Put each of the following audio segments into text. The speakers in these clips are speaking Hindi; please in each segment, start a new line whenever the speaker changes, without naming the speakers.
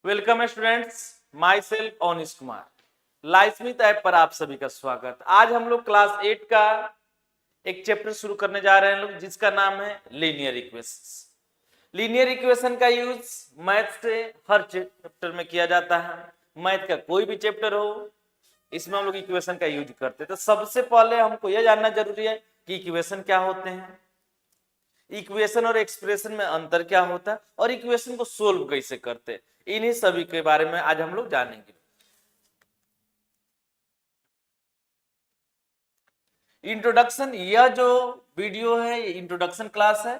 Welcome students, myself Onish Kumar. लाइसमित ऐप पर आप सभी का स्वागत। आज हम लोग क्लास 8 का एक चैप्टर शुरू करने जा रहे हैं लोग, जिसका नाम है लीनियर इक्वेशंस। लीनियर इक्वेशन का यूज मैथ से हर चैप्टर में किया जाता है। मैथ का कोई भी चैप्टर हो, इसमें हम लोग इक्वेशन का यूज करते हैं। तो सबसे पहले हमको यह जानना जरूरी है कि इक्वेशन क्या होते हैं, इक्वेशन और एक्सप्रेशन में अंतर क्या होता है, और इक्वेशन को सोल्व कैसे करते हैं। इन्हीं सभी के बारे में आज हम लोग जानेंगे। इंट्रोडक्शन, यह जो वीडियो है ये इंट्रोडक्शन क्लास है,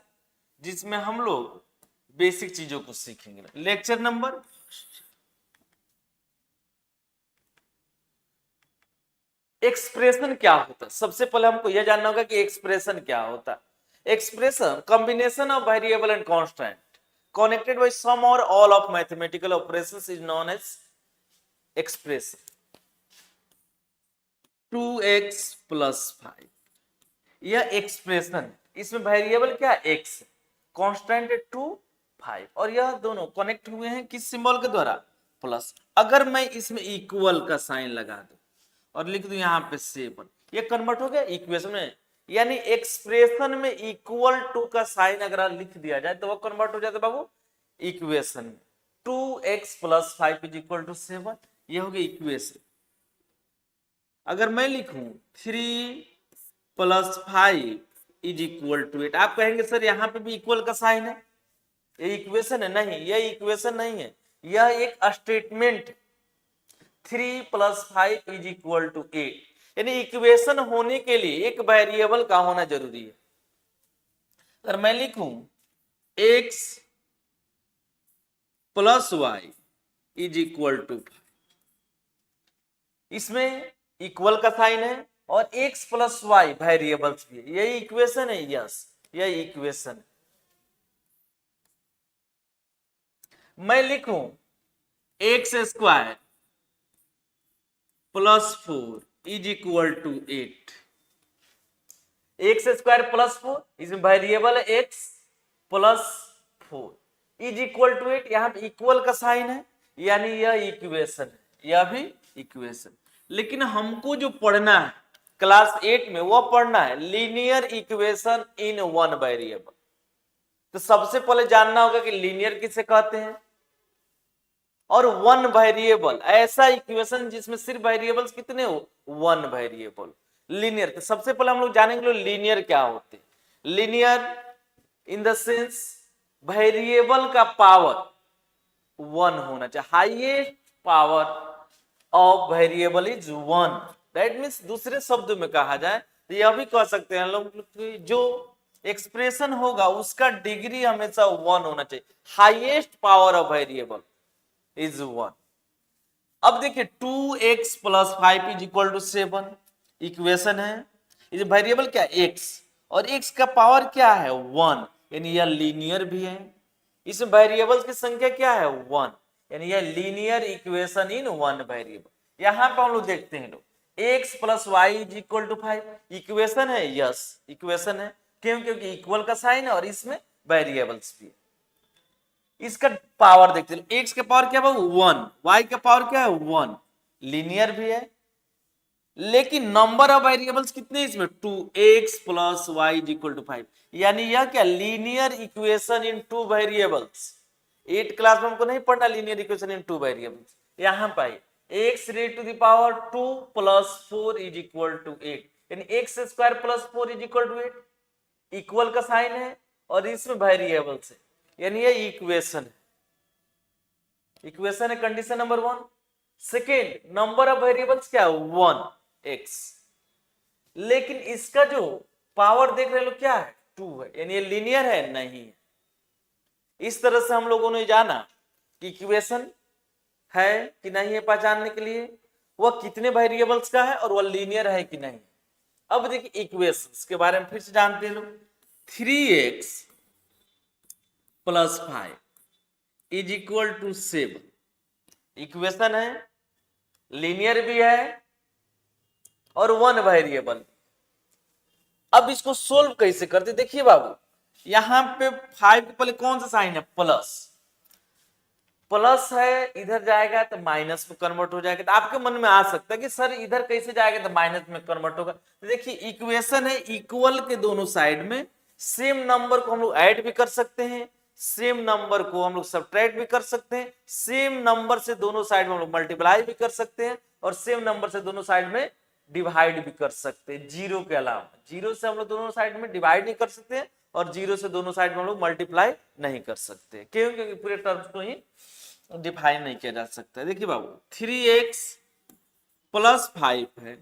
जिसमें हम लोग बेसिक चीजों को सीखेंगे। लेक्चर नंबर एक्सप्रेशन क्या होता है। सबसे पहले हमको यह जानना होगा कि एक्सप्रेशन क्या होता है। Expression combination of variable and constant connected by some or all of mathematical operations is known as expression। 2x plus 5 यह एक्सप्रेशन, इसमें वेरिएबल क्या x है, कांस्टेंट है 2, 5, और यह दोनों कनेक्ट हुए हैं किस सिंबल के द्वारा, प्लस। अगर मैं इसमें इक्वल का साइन लगा दूं और लिख दूं यहाँ पे 7, ये कन्वर्ट हो गया इक्वेशन में। यानी एक्सप्रेशन में इक्वल टू का साइन अगर लिख दिया जाए तो वो कन्वर्ट हो जाता है बाबू इक्वेशन में। 2x plus 5 is equal to 7, ये हो गया इक्वेशन। अगर मैं लिखूं 3 plus 5 इज इक्वल टू 8, आप कहेंगे सर यहाँ पे भी इक्वल का साइन है, ये इक्वेशन है। नहीं, यह इक्वेशन नहीं है, यह एक statement. 3 plus 5 is equal to 8, यानी इक्वेशन होने के लिए एक वेरिएबल का होना जरूरी है। अगर मैं लिखूं x plus Y is equal to, इसमें इक्वल का साइन है और x प्लस वाई वेरिएबल्स भी है, यही इक्वेशन है। यस, यही इक्वेशन है। मैं लिखूं X square plus 4 is equal to 8, X square plus 4, इसमें वेरिएबल है x plus 4 is equal to 8, यहां पे इक्वल का साइन है, यानी यह इक्वेशन है, यह भी इक्वेशन। लेकिन हमको जो पढ़ना है क्लास 8 में, वो पढ़ना है linear equation in one variable. तो सबसे पहले जानना होगा कि लीनियर किसे कहते हैं, और वन वेरिएबल ऐसा इक्वेशन जिसमें सिर्फ वेरिएबल्स कितने हो, वन वेरिएबल, लीनियर। तो सबसे पहले हम लोग जानेंगे लीनियर क्या होते हैं। Linear in the sense variable का पावर 1 होना चाहिए, highest power of variable is 1। That means दूसरे शब्दों में कहा जाए तो यह भी कह सकते हैं लोग, जो एक्सप्रेशन होगा उसका डिग्री हमेशा 1 होना चाहिए, highest power of variable is 1। अब देखिए 2x plus 5 is equal to 7 equation है। ये वेरिएबल क्या है, x, और x का पावर क्या है 1, यानी यह लीनियर भी है। इसमें वेरिएबल्स की संख्या क्या है 1, यानी यह linear equation in one variable. यहां पर हम लोग देखते हैं लोग x plus Y is equal to 5 equation है। यस, इक्वेशन है, क्यों, क्योंकि इक्वल का साइन है और इसमें वेरिएबल्स भी है। इसका पावर देखते हैं, x का पावर क्या है 1, y का पावर क्या है 1, लीनियर भी है। लेकिन नंबर ऑफ वेरिएबल्स कितने इसमें 2x plus Y is equal to 5, यानी यह क्या linear equation in 2 variables. 8 class में हमको नहीं पढ़ना लीनियर इक्वेशन इन 2 वेरिएबल्स। यहां पर x raise to the power 2 plus 4 is equal to 8, यानी x square plus 4 is equal to 8, equal का साइन है और इसमें वेरिएबल्स है, यानी ये इक्वेशन है। इक्वेशन है condition number 1। Second, number of variables क्या है 1 x, लेकिन इसका जो पावर देख रहे लोग क्या है 2 है, यानी ये लीनियर है, नहीं है। इस तरह से हम लोगों ने जाना कि इक्वेशन है कि नहीं है, पहचानने के लिए वह कितने वेरिएबल्स का है और वह लीनियर है कि नहीं। अब देखिए इक्वेशंस के बारे में फिर से जानते हैं लोग। 3x plus 5 is equal to 7 equation है, लीनियर भी है और वन वेरिएबल। अब इसको सोल्व कैसे करते, देखिए बाबू, यहां पे 5 के पहले कौन सा साइन है, प्लस। प्लस है इधर जाएगा तो माइनस में कन्वर्ट हो जाएगा। तो आपके मन में आ सकता है कि सर इधर कैसे जाएगा तो माइनस में कन्वर्ट होगा। तो देखिए इक्वेशन है इक्वल के दोनों साइड में सेम नंबर को हम लोग ऐड भी कर सकते हैं, सेम नंबर को हम लोग सब्ट्रैक्ट भी कर सकते हैं, सेम नंबर से दोनों साइड में हम लोग मल्टीप्लाई भी कर सकते हैं और सेम नंबर से दोनों साइड में डिवाइड भी कर सकते हैं। जीरो के अलावा, जीरो से हम लोग दोनों साइड में डिवाइड नहीं कर सकते हैं और जीरो से दोनों साइड में हम लोग मल्टीप्लाई नहीं कर सकते। क्यों? क्योंकि पूरे टर्म्स को ही डिफाइन नहीं किया जा सकता। देखिए बाबू 3x प्लस 5 है,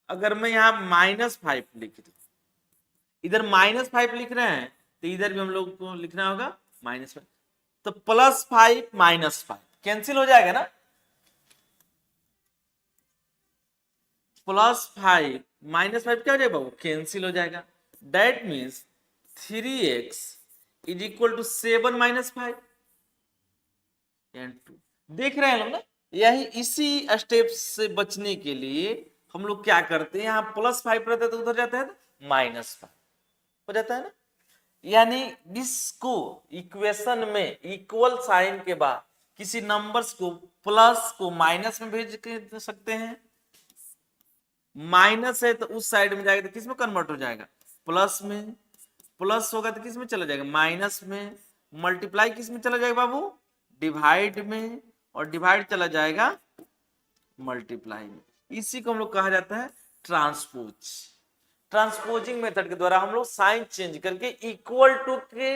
अगर मैं यहाँ -5 लिख दूं, इधर -5 लिख रहे हैं तो इधर भी हम लोग को लिखना होगा -5, तो +5 -5 कैंसिल हो जाएगा ना, +5 -5 क्या हो जाएगा बाबू, कैंसिल हो जाएगा। That means 3x is equal to 7 - 5 and 2। देख रहे हैं लोग ना, यही इसी स्टेप से बचने के लिए हम लोग क्या करते हैं, यहाँ +5 रहता है तो उधर जाता है -5 हो जाता है ना। यानी इसको इक्वेशन में इक्वल साइन के बाद किसी नंबर्स को प्लस को माइनस में भेज के सकते हैं, माइनस है तो उस साइड में जाएगा तो किस में कन्वर्ट हो जाएगा, प्लस में, प्लस होगा तो किस में चला जाएगा, माइनस में, मल्टीप्लाई किस में चला जाएगा बाबू, डिवाइड में, और डिवाइड चला जाएगा मल्टीप्लाई में। इसी को हम लोग कहा जाता है ट्रांसपोज। ट्रांसपोजिंग मेथड के द्वारा हम लोग साइन चेंज करके इक्वल टू के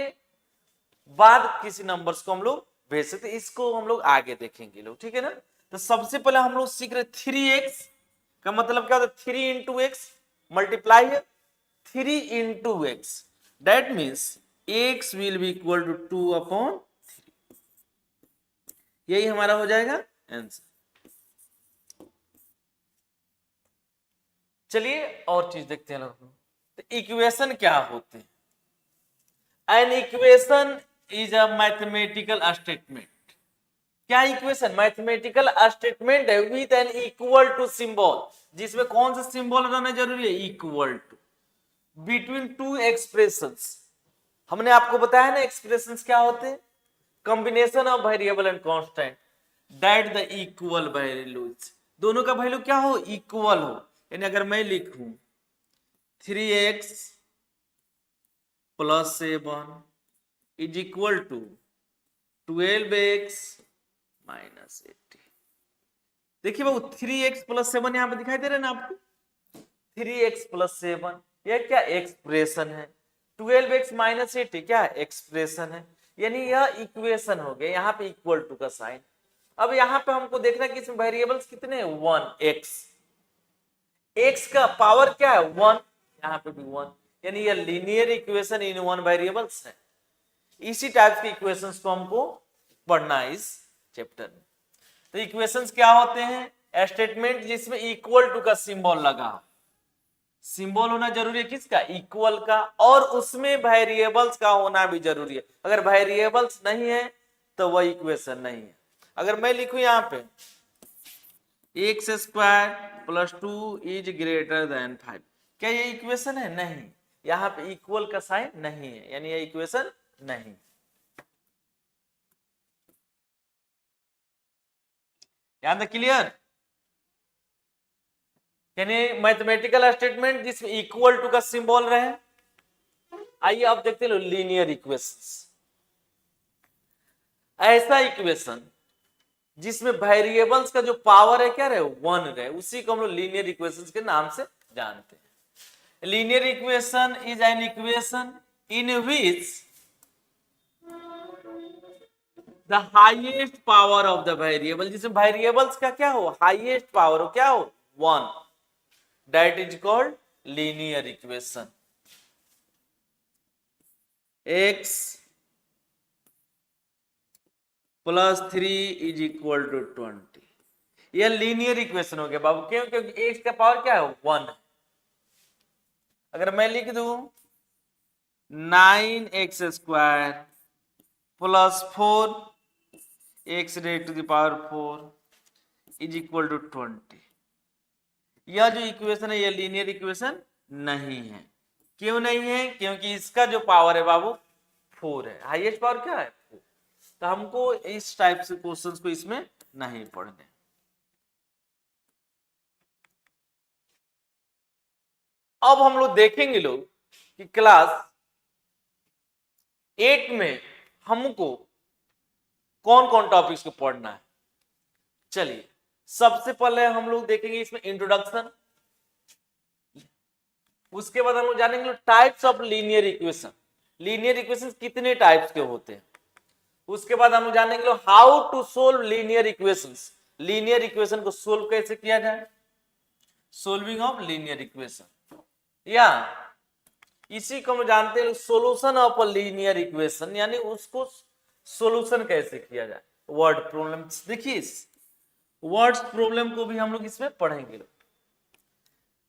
बाद किसी नंबर्स को हम लोग भेज सकते, इसको हम लोग आगे देखेंगे लोग, ठीक है ना। तो सबसे पहले हम लोग सीख रहे 3x का मतलब क्या होता है, 3 × x मल्टीप्लाई है 3 × x, that means x will be equal to 2/3। यही हमारा हो जाएगा आंसर। चलिए और चीज देखते हैं लोग, तो इक्वेशन क्या होते हैं। An equation is a mathematical statement. क्या इक्वेशन, मैथमेटिकल स्टेटमेंट है with an equal to symbol, जिसमें कौन सा सिंबल रहना जरूरी है, equal to, between two expressions. हमने आपको बताया ना एक्सप्रेशंस क्या होते हैं, combination of variable and constant that the equal values, दोनों का वैल्यू क्या हो, इक्वल हो। यानी अगर मैं लिखूं 3x + 7 is equal to 12x - 80। देखिए बाबू 3x + 7 यहां पे दिखाई दे रहा है ना आपको, 3x + 7 यह क्या एक्सप्रेशन है, 12x - 80 क्या एक्सप्रेशन है। यानी यह इक्वेशन हो गया, यहाँ पे इक्वल टू का साइन। अब यहाँ पे हमको देखना कि इसमें वेरिएबल्स कितने हैं, 1 x का पावर क्या है 1, यहाँ पे भी 1, यानी ये लीनियर इक्वेशन इन 1 वेरिएबल्स है। इसी टाइप की इक्वेशंस को हमको पढ़ना है इस चैप्टर में। तो इक्वेशंस क्या होते हैं, स्टेटमेंट जिसमें इक्वल टू का सिंबल लगा, सिंबल होना जरूरी है किसका, इक्वल का, और उसमें वेरिएबल्स का होना भी जरूरी है। अगर वेरिएबल्स नहीं है तो वह इक्वेशन नहीं है। अगर मैं लिखूं यहाँ पे x² + 2 इज ग्रेटर देन 5, क्या ये इक्वेशन है, नहीं, यहाँ पे इक्वल का साइन नहीं है, यानी ये इक्वेशन नहीं। यहां तक क्लियर। यानी मैथमेटिकल स्टेटमेंट जिसमें इक्वल टू का सिंबल रहे। आइए अब देखते लो लीनियर इक्वेशंस। ऐसा इक्वेशन जिसमें वेरिएबल्स का जो पावर है क्या रहे, 1 रहे, उसी को हम लोग लीनियर इक्वेशंस के नाम से जानते हैं। Linear equation is an equation in which the highest power of the variable, जिसमें वेरिएबल्स का क्या हो, हाईएस्ट पावर हो, क्या हो, 1, that is called linear equation. x + 3 is equal to 20, यह लीनियर इक्वेशन हो गया बाबू। क्यों? क्योंकि x का पावर क्या है, 1। अगर मैं लिख दूं 9x² + 4x⁴ is equal to 20, यह जो इक्वेशन है यह लीनियर इक्वेशन नहीं है। क्यों नहीं है? क्योंकि इसका जो पावर है बाबू 4 है, हाईएस्ट पावर क्या है 4। तो हमको इस टाइप से क्वेश्चंस को इसमें नहीं पढ़ने। अब हम लोग देखेंगे लोग कि क्लास 8 में हमको कौन कौन टॉपिक्स को पढ़ना है। चलिए सबसे पहले हम लोग देखेंगे इसमें इंट्रोडक्शन, उसके बाद हम लोग जानेंगे types of linear equation, linear equation कितने टाइप्स के होते हैं। उसके बाद हम लोग जानेंगे how to solve linear equations, linear equation को सोल्व कैसे किया जाए, सोल्विंग ऑफ लीनियर इक्वेशन, या इसी को हम जानते हैं solution of a linear equation, यानी उसको सोल्यूशन कैसे किया जाए। वर्ड प्रॉब्लम, देखिए वर्ड्स प्रॉब्लम को भी हम लोग इसमें पढ़ेंगे।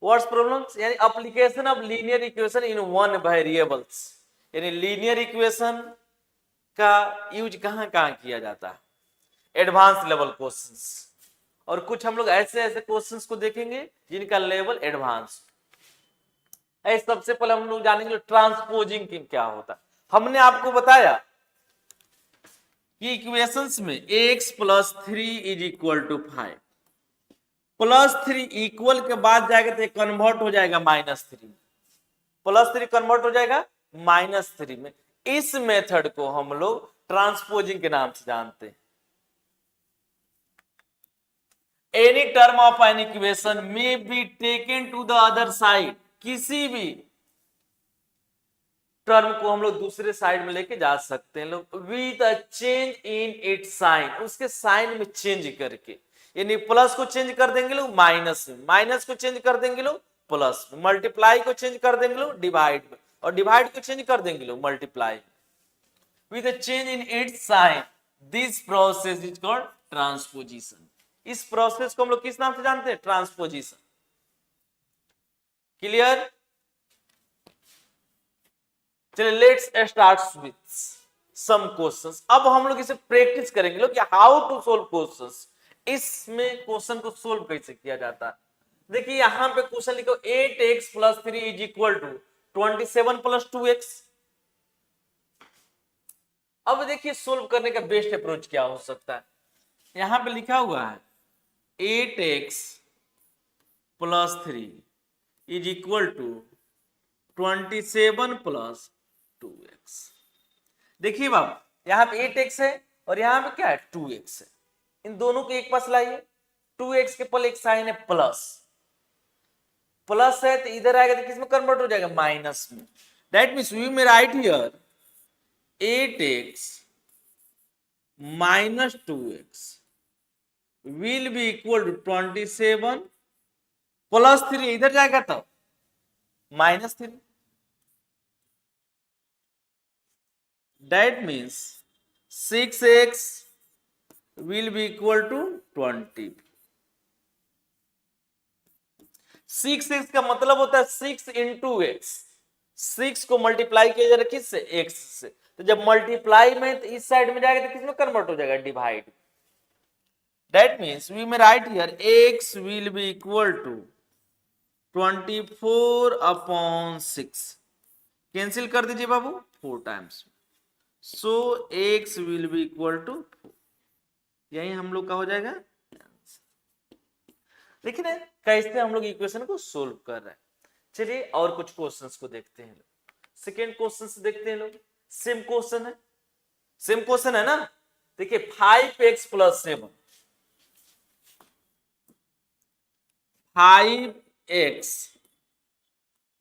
वर्ड्स प्रॉब्लम्स यानी application of linear equation in one variables, यानी लीनियर इक्वेशन का यूज कहां कहां किया जाता है, एडवांस लेवल क्वेश्चंस, और कुछ हम लोग ऐसे ऐसे क्वेश्चंस को देखेंगे जिनका लेवल एडवांस है। सबसे पहले हम लोग जानेंगे ट्रांसपोजिंग क्या होता है। हमने आपको बताया कि इक्वेशंस में x + 3 = 5, +3 इक्वल के बाद जाएगा तो कन्वर्ट हो जाएगा -3 में, +3 कन्वर्ट हो जाएगा -3 में। इस मेथड को हम लोग ट्रांसपोजिंग के नाम से जानते हैं। Any term of an equation may be taken to the other side, किसी भी टर्म को हम लोग दूसरे साइड में लेके जा सकते हैं लोग, with a change in its sign, उसके साइन में चेंज करके, यानी प्लस को चेंज कर देंगे लोग माइनस में, माइनस को चेंज कर देंगे लोग प्लस में, मल्टीप्लाई को चेंज कर देंगे लोग डिवाइड में, और डिवाइड को चेंज कर देंगे लोग multiply, with a change in its sign, this process is called transposition. इस प्रोसेस को हम लोग किस नाम से जानते हैं, ट्रांसपोजिशन। क्लियर? चलिए let's start with some questions. अब हम लोग इसे प्रैक्टिस करेंगे लोग कि हाउ टू सोल्व क्वेश्चंस, इसमें क्वेश्चन को सोल्व कैसे किया जाता है। देखिए यहां पे क्वेश्चन लिखो 8x + 3 = 27 + 2x। अब देखिए सोल्व करने का बेस्ट अप्रोच क्या हो सकता है। यहां पे लिखा हुआ है 8x + 3 = 27 + 2x। देखिए बाबू यहां पे 8x है और यहां पे क्या है 2x है, इन दोनों को एक पास लाइए। 2x के पहले एक साइन है प्लस, प्लस है तो इधर आएगा तो किसमें कन्वर्ट हो जाएगा, माइनस में। That means we may write here 8x - 2x will be equal to 27 + 3, इधर जाएगा तो -3। That means 6x will be equal to 20। 6x का मतलब होता है 6 × x, 6 को मल्टीप्लाई किया जाएगा किससे, x से, तो जब मल्टीप्लाई में तो इस साइड में जाएगा तो किसमें कन्वर्ट हो जाएगा, divide. That means we may write here x will be equal to 24/6, cancel कर दीजिए बाबू 4 times, so x will be equal to 4, यही हम लोग का हो जाएगा। देखिए ना कैसे हम लोग इक्वेशन को सोल्व कर रहे हैं। चलिए और कुछ क्वेश्चंस को देखते हैं। सेकेंड क्वेश्चन से देखते हैं लोग, सेम क्वेश्चन है, सेम क्वेश्चन है ना। देखिए 5x + 7, 5x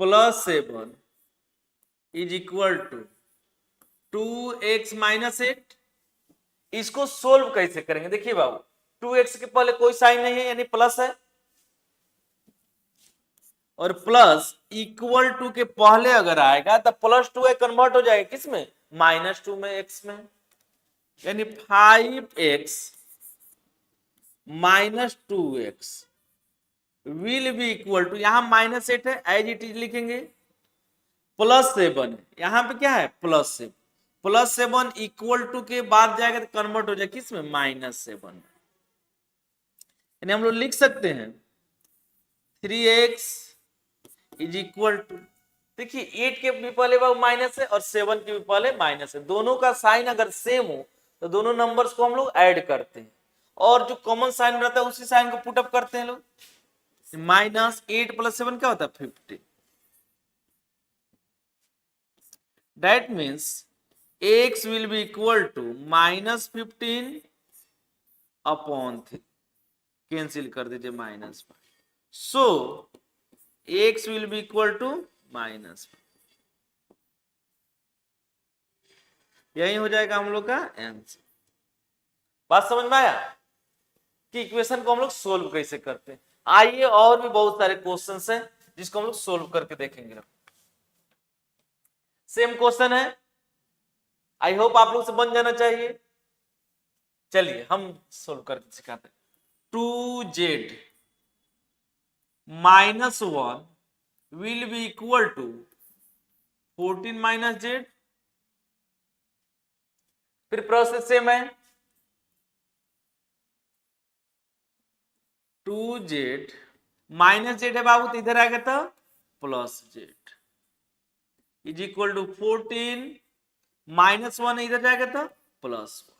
+ 7 = 2x - 8। इसको सोल्व कैसे करेंगे, देखिए बाबू 2x के पहले कोई साइन नहीं है यानी प्लस है, और प्लस इक्वल टू के पहले अगर आएगा तो +2 कन्वर्ट हो जाएगा किसमें, -2 में, x में, यानी 5x - 2x will be equal to, यहां -8 है एज इट इज लिखेंगे, +7 यहां पे क्या है +7, +7 इक्वल टू के बाद जाएगा तो कन्वर्ट हो जाएगा किसमें, -7। यानी हम लोग लिख सकते हैं 3x = देखिए 8 के भी पहले माइनस है और 7 के भी पहले माइनस है, दोनों का साइन अगर सेम हो तो दोनों नंबर्स को हम लोग ऐड करते हैं और जो कॉमन साइन रहता है उसी साइन को पुटअप करते हैं लोग। -8 + 7 क्या होता है 50। That means x will be equal to -15 upon 3, cancel कर दीजिए -5, सो x will be equal to -5। यही हो जाएगा हम लोग का आंसर। बात समझ में आया कि इक्वेशन को हम लोग सोल्व कैसे करते हैं। आइए और भी बहुत सारे क्वेश्चंस हैं जिसको हम लोग सोल्व करके देखेंगे। सेम क्वेश्चन है, आई होप आप लोग से बन जाना चाहिए। चलिए हम सोल्व करके सिखाते हैं। 2z -1 will be equal to 14 - z। फिर प्रोसेस सेम है, 2z -z है बाबू, तो इधर आएगा तो +z इज इक्वल टू 14 -1 इधर जाएगा तो +1।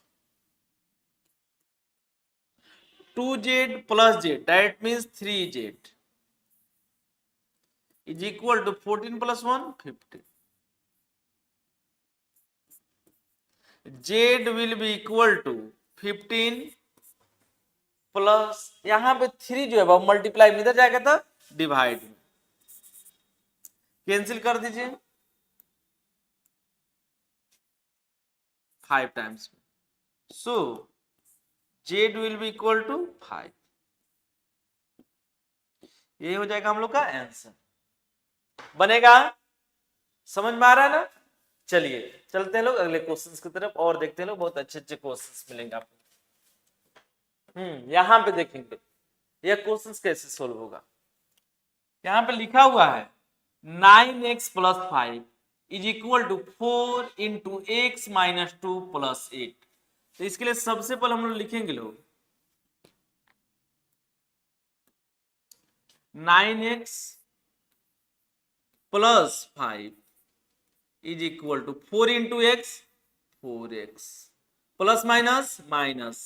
2z + z that means 3z is equal to 14 + 1 15। z will be equal to 15 plus यहां पे 3 जो है वो मल्टीप्लाई में इधर जाएगा तो डिवाइड में, कैंसिल कर दीजिए 5 टाइम्स में, सो z will be equal to 5। ये हो जाएगा हम लोग का आंसर। बनेगा? समझ में आ रहा है ना? चलिए चलते हैं लोग अगले क्वेश्चंस की तरफ और देखते हैं लोग, बहुत अच्छे अच्छे क्वेश्चंस मिलेंगे आपको। यहां पे देखेंगे यह क्वेश्चंस कैसे सोल्व होगा। यहां पे लिखा हुआ है 9x + 5 is equal to 4 × x - 2 + 8। तो इसके लिए सबसे पहले हम लोग लिखेंगे लोग 9x + 5 is equal to 4 × x 4x plus minus minus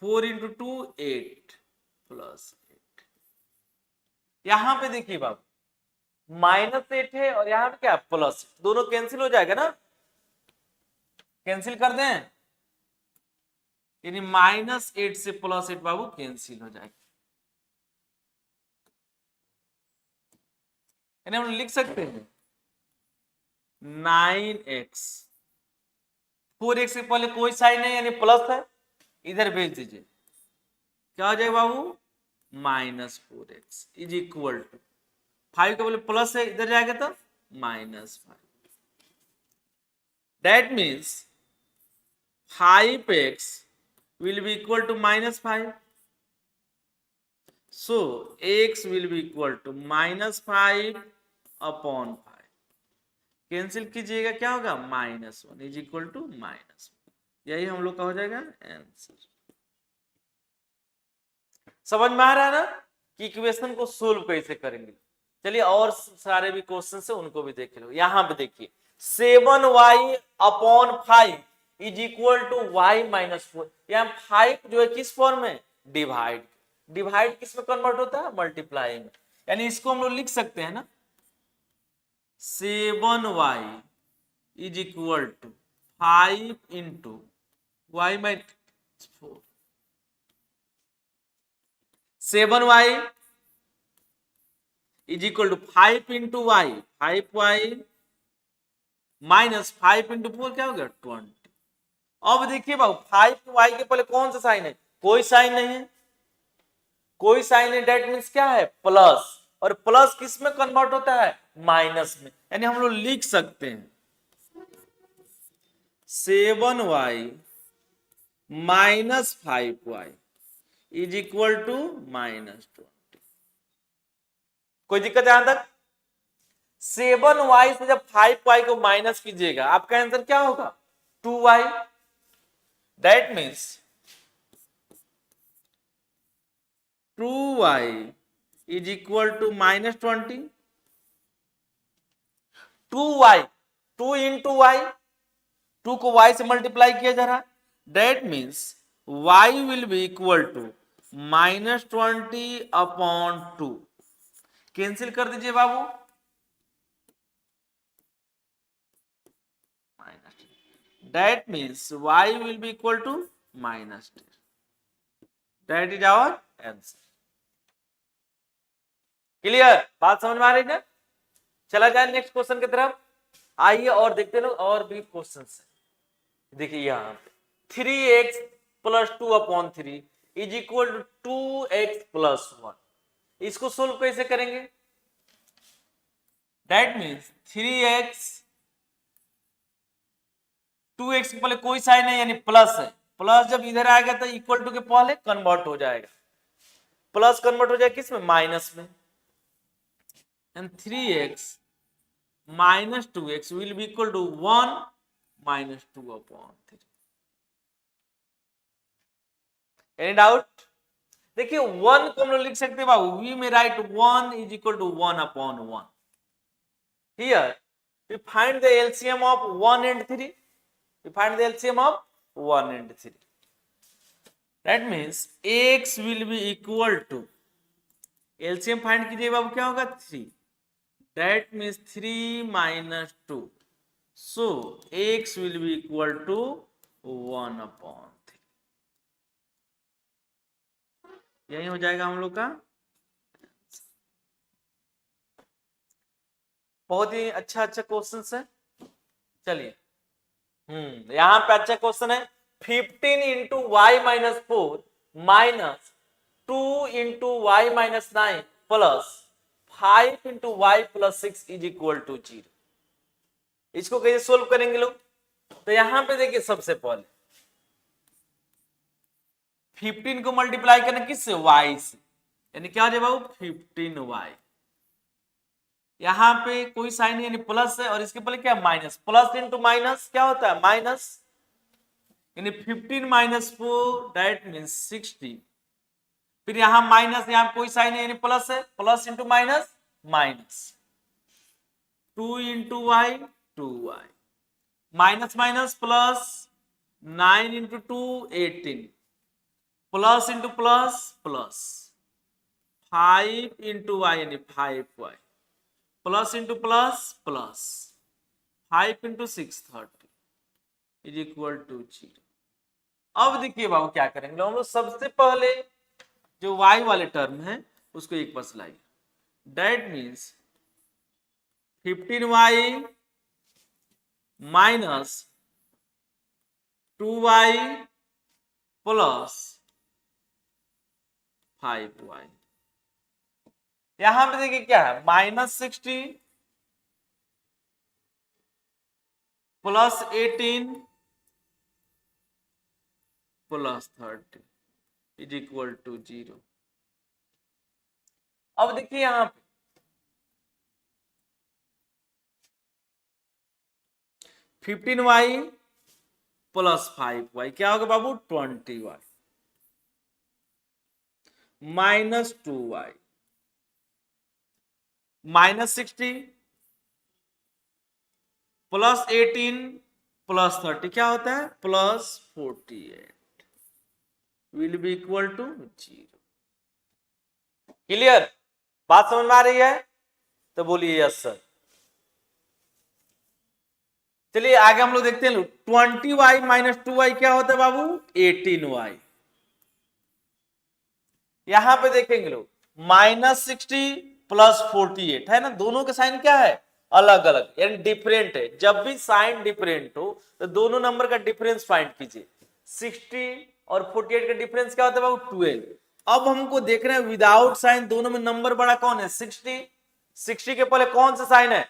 4 × 2 8 +8। यहां पे देखिए बाबू -8 है और यहां पे क्या प्लस, दोनों कैंसिल हो जाएगा ना, कैंसिल कर दें, यानी -8 से +8 बाबू कैंसिल हो जाएगा। यानी हम लिख सकते हैं 9x, 4x के पहले कोई साइन नहीं यानी प्लस है, इधर भेज दीजिए, क्या हो जाएगा बाबू -4x इज इक्वल टू 5 के पहले प्लस है, इधर जाएगा तो -5। That means 5x will be equal to -5, so x will be equal to -5 upon 5, cancel कीजिएगा क्या होगा -1 इज इक्वल टू -1। यही हम लोग का हो जाएगा आंसर। समझ में आ रहा है ना कि इक्वेशन को सोल्व कैसे करेंगे। चलिए और सारे भी क्वेश्चन है उनको भी देख लो। यहां पे देखिए 7y upon 5 is equal to y -4। यहाँ 5 जो है किस फॉर्म में, डिवाइड, डिवाइड किस में कन्वर्ट होता है, मल्टीप्लाई में, यानी इसको हम लोग लिख सकते हैं ना 7y is equal to 5 × y -4। 7y is equal to 5 × y, 5y -5 × 4 क्या हो गया 20। अब देखिए बाबू 5y के पहले कौन सा साइन है, कोई साइन नहीं है, कोई साइन है, डेट मीन्स क्या है प्लस, और प्लस किस में कन्वर्ट होता है माइनस में, यानी हम लोग लिख सकते हैं 7y -5y is equal to -20। कोई दिक्कत यहां तक? 7y से जब 5y को माइनस कीजिएगा आपका आंसर क्या होगा 2y। That means 2y is equal to -20। 2y 2 × y, 2 को y से मल्टीप्लाई किया जा रहा है, That means y will be equal to -20/2। Cancel कर दीजिए बाबू, that means y will be equal to -10। that is our answer। Clear, बात समझ में आ रही है? चला जाए नेक्स्ट क्वेश्चन की तरफ, आइए और देखते लोग और भी क्वेश्चन है। देखिए यहाँ पे 3x + 2/3 is equal to 2x + 1, इसको सोल्व कैसे करेंगे? दैट मीन्स 3x 2x के पहले कोई साइन है यानी प्लस है, प्लस जब इधर आएगा तो इक्वल टू के पहले कन्वर्ट हो जाएगा, प्लस कन्वर्ट हो जाएगा किस में? माइनस में। And 3x - 2x will be equal to 1 - 2/3। Any doubt? देखिए 1 को हम लोग लिख सकते हैं बाबू, we may write 1 is equal to 1/1। Here we find the LCM of 1 and 3। We find the LCM of 1 and 3. That means x will be equal to, LCM find कीजिए बाबू, क्या होगा? 3। That means 3 - 2. So x will be equal to 1/3। यही हो जाएगा हम लोग का। बहुत ही अच्छा क्वेश्चन है। चलिए यहां पे अच्छा क्वेश्चन है, 15 × y - 4 minus 2 × y - 9 plus 5 × y + 6 is equal to 0। इसको कैसे सोल्व करेंगे लोग? तो यहां पे देखिए सबसे पहले 15 को मल्टीप्लाई करना किससे? y से, यानी क्या हो जाए बाबू? 15y। यहां पे कोई साइन यानी प्लस है और इसके पहले क्या? माइनस, प्लस इंटू माइनस क्या होता है? माइनस, यानी 15 - 4 दैट मींस 60। फिर यहां माइनस, यहां कोई साइन है यानी प्लस है, plus into minus minus, 2 × y 2y, minus minus plus, 9 × 2 18, plus into plus plus, 5 × y यानी 5y, plus into plus plus, 5 × 6 30 is equal to 0। अब देखिए बाबू क्या करेंगे हम लोग, सबसे पहले जो y वाले टर्म है उसको एक पास लाइए। That means 15y minus 2y plus 5y। यहां पे देखिए क्या है? -60 plus 18 plus 30 is equal to 0। अब देखिए यहां पे 15y प्लस 5y क्या होगा बाबू? 20y minus 2y -60 plus 18 plus 30 क्या होता है? Plus 48 will be equal to 0। Clear, बात समझ में आ रही है? तो बोलिए यस सर। चलिए आगे हम लोग देखते हैं, 20y - 2y क्या होता है बाबू? 18y। यहां पे देखेंगे लोग -60 प्लस 48 है ना, दोनों के साइन क्या है? अलग अलग, यानी डिफरेंट है। जब भी साइन डिफरेंट हो तो दोनों नंबर का डिफरेंस फाइंड कीजिए। 60 और 48 का डिफरेंस क्या होता है बाबू? 12। अब हमको देख रहे हैं विदाउट साइन दोनों में नंबर बड़ा कौन है? 60। 60 के पहले कौन सा साइन है?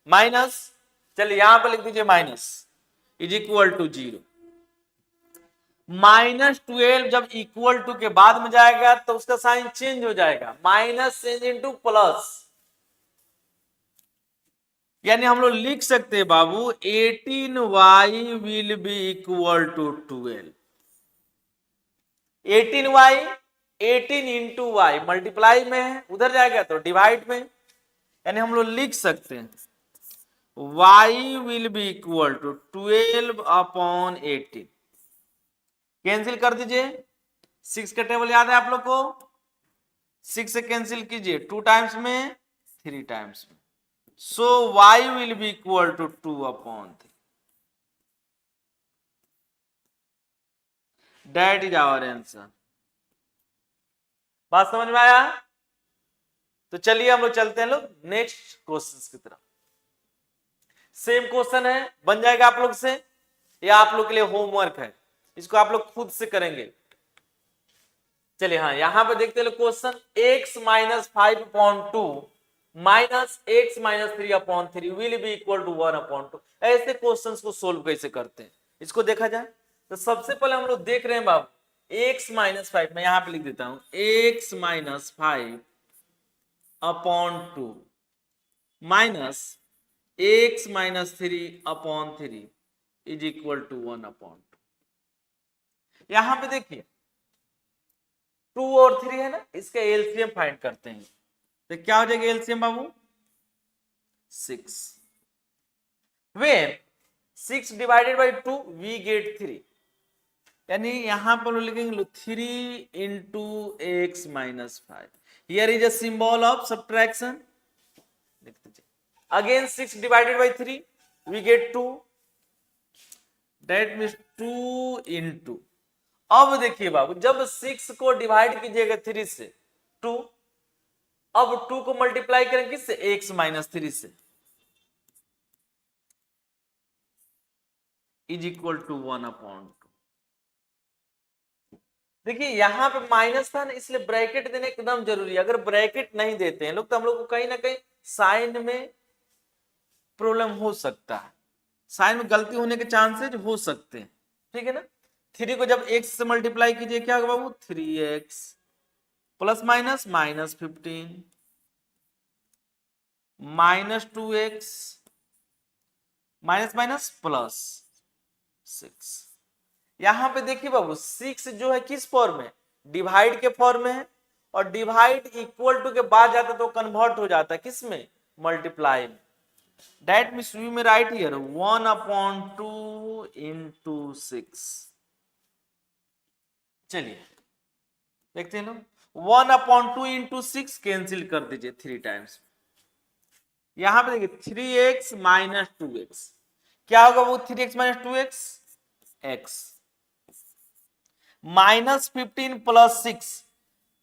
माइनस। चलिए यहां पर लिख दीजिए माइनस इज इक्वल टू 0। -12 जब इक्वल टू के बाद में जाएगा तो उसका साइन चेंज हो जाएगा, माइनस चेंज इंटू प्लस, यानी हम लोग लिख सकते हैं बाबू 18y will be equal to 12। 18y 18 into y multiply में है, उधर जाएगा तो डिवाइड में, यानी हम लोग लिख सकते हैं y will be equal to 12/18। Cancel कर दीजिए, 6 का टेबल याद है आप लोग को, 6 से कैंसिल कीजिए, 2 टाइम्स में 3 टाइम्स में, so y will be equal to 2/3। That is our answer. बात समझ में आया? तो चलिए हम लोग चलते हैं लोग नेक्स्ट क्वेश्चन की तरफ। सेम क्वेश्चन है, बन जाएगा आप लोग से, या आप लोग के लिए होमवर्क है, इसको आप लोग खुद से करेंगे। चलिए हाँ, यहां पे देखते हैं question, x minus 5/2 minus x minus 3/3 will be equal to 1/2। ऐसे क्वेश्चंस को सोल्व कैसे करते हैं इसको देखा जाए। तो सबसे पहले हम लोग देख रहे हैं बाबू, x माइनस 5, मैं यहां पे लिख देता हूं, x minus 5/2 minus x minus 3/3 is equal to 1/2। यहां पे देखिए 2 और 3 है ना, इसका एलसीएम फाइंड करते हैं। तो क्या हो जाएगा LCM Babu? 6। When 6 divided by 2 we get 3, यानी यहां पर लिखेंगे 3 into x minus 5। Here is a symbol of subtraction, लिख दीजिए। Again 6 divided by 3 we get 2, that means 2 into, अब देखिए बाबू जब 6 को डिवाइड कीजिएगा 3 से 2, अब 2 को मल्टीप्लाई करें किससे? x माइनस 3 से, इज इक्वल टू 1/2। देखिए यहां पे माइनस था ना, इसलिए ब्रैकेट देना एकदम जरूरी है। अगर ब्रैकेट नहीं देते हैं लोग तो हम लोग को कहीं ना कहीं साइन में प्रॉब्लम हो सकता है, साइन में गलती होने के चांसेस हो सकते हैं, ठीक है ना। 3 को जब x से मल्टीप्लाई कीजिए क्या होगा बाबू? 3x plus minus minus 15 minus 2x minus minus plus 6। यहां पे देखिए बाबू 6 जो है किस फॉर्म में? डिवाइड के फॉर्म में है, और डिवाइड इक्वल टू के बाद जाता तो कन्वर्ट हो जाता है किस में? मल्टीप्लाई में। That means we may right here 1/2 into 6। चलिए देखते हैं लोग, 1/2 into 6 कैंसिल कर दीजिए 3 टाइम्स। यहां पे देखिए 3x माइनस 2x, क्या होगा वो? 3x minus 2x x minus 15 plus 6,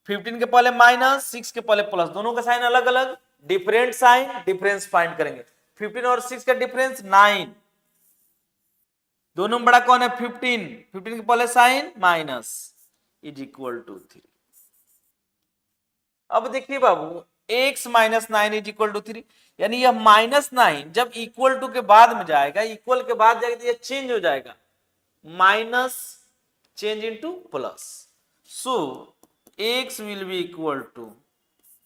15 के पहले माइनस 6 के पहले प्लस, दोनों का साइन अलग अलग, डिफरेंट साइन, डिफरेंस फाइंड करेंगे। 15 और 6 का डिफरेंस 9, दोनों में बड़ा कौन है? 15, 15 के पहले sign minus, is equal to 3। अब देखिए बाबू x minus 9 is equal to 3, यानी यह -9 जब इक्वल टू के बाद में जाएगा, इक्वल के बाद जाएगा तो यह चेंज हो जाएगा, minus change into plus, so x will be equal to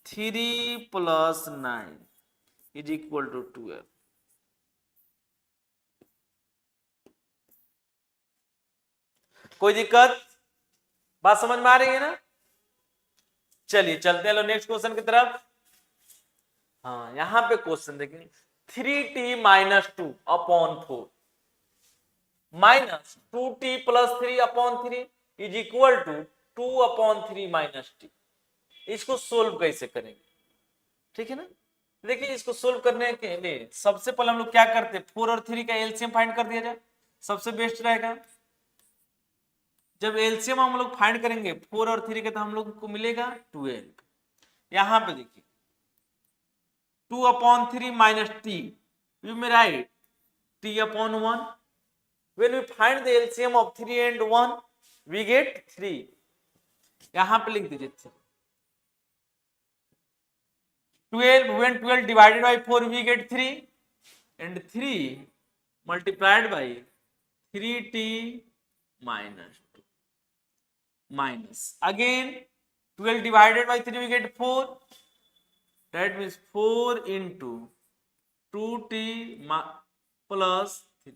3 plus 9 is equal to 12। कोई दिक्कत? बात समझ में आ रही है ना? चलिए चलते हैं लो नेक्स्ट क्वेश्चन की तरफ। हाँ यहां पे क्वेश्चन देखेंगे, 3t minus 2/4 minus 2t plus 3/3 is equal to 2/3 minus t। इसको सोल्व कैसे करेंगे? ठीक है ना। देखिए इसको सोल्व करने के लिए सबसे पहले हम लोग क्या करते हैं, 4 और 3 का एलसीएम फाइंड कर दिया जाए, सबसे बेस्ट रहेगा। जब एलसीएम हम लोग फाइंड करेंगे 4 और 3 का तो हम लोग को मिलेगा 12। यहां पे देखिए 2/3 minus t, you may right t/1। when we find the LCM of 3 and 1 we get 3, यहां पे लिख दीजिए 3। 12, when 12 divided by 4 we get 3, and 3 multiplied by 3t minus 2 minus again 12 divided by 3 we get 4, that means 4 into 2t plus 3।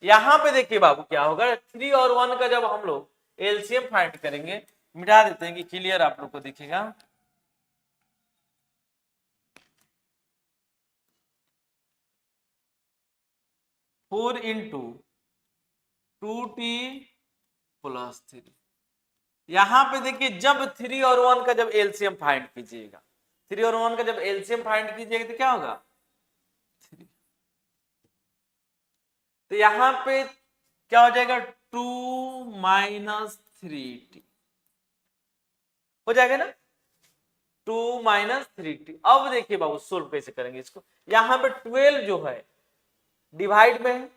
यहां पे देखिए बाबू क्या होगा, 3 और 1 का जब हम लोग एलसीएम फाइंड करेंगे, मिटा देते हैं कि क्लियर आप लोग को दिखेगा। 4 into 2t प्लस 3। यहां पे देखिए जब 3 और 1 का जब एलसीएम फाइंड कीजिएगा, 3 और 1 का जब एलसीएम फाइंड कीजिएगा तो क्या होगा 3। तो यहां पे क्या हो जाएगा 2 माइनस 3t हो जाएगा ना, 2 माइनस 3t। अब देखिए बाबू सोल्व कैसे करेंगे इसको। यहां पे 12 जो है डिवाइड में है,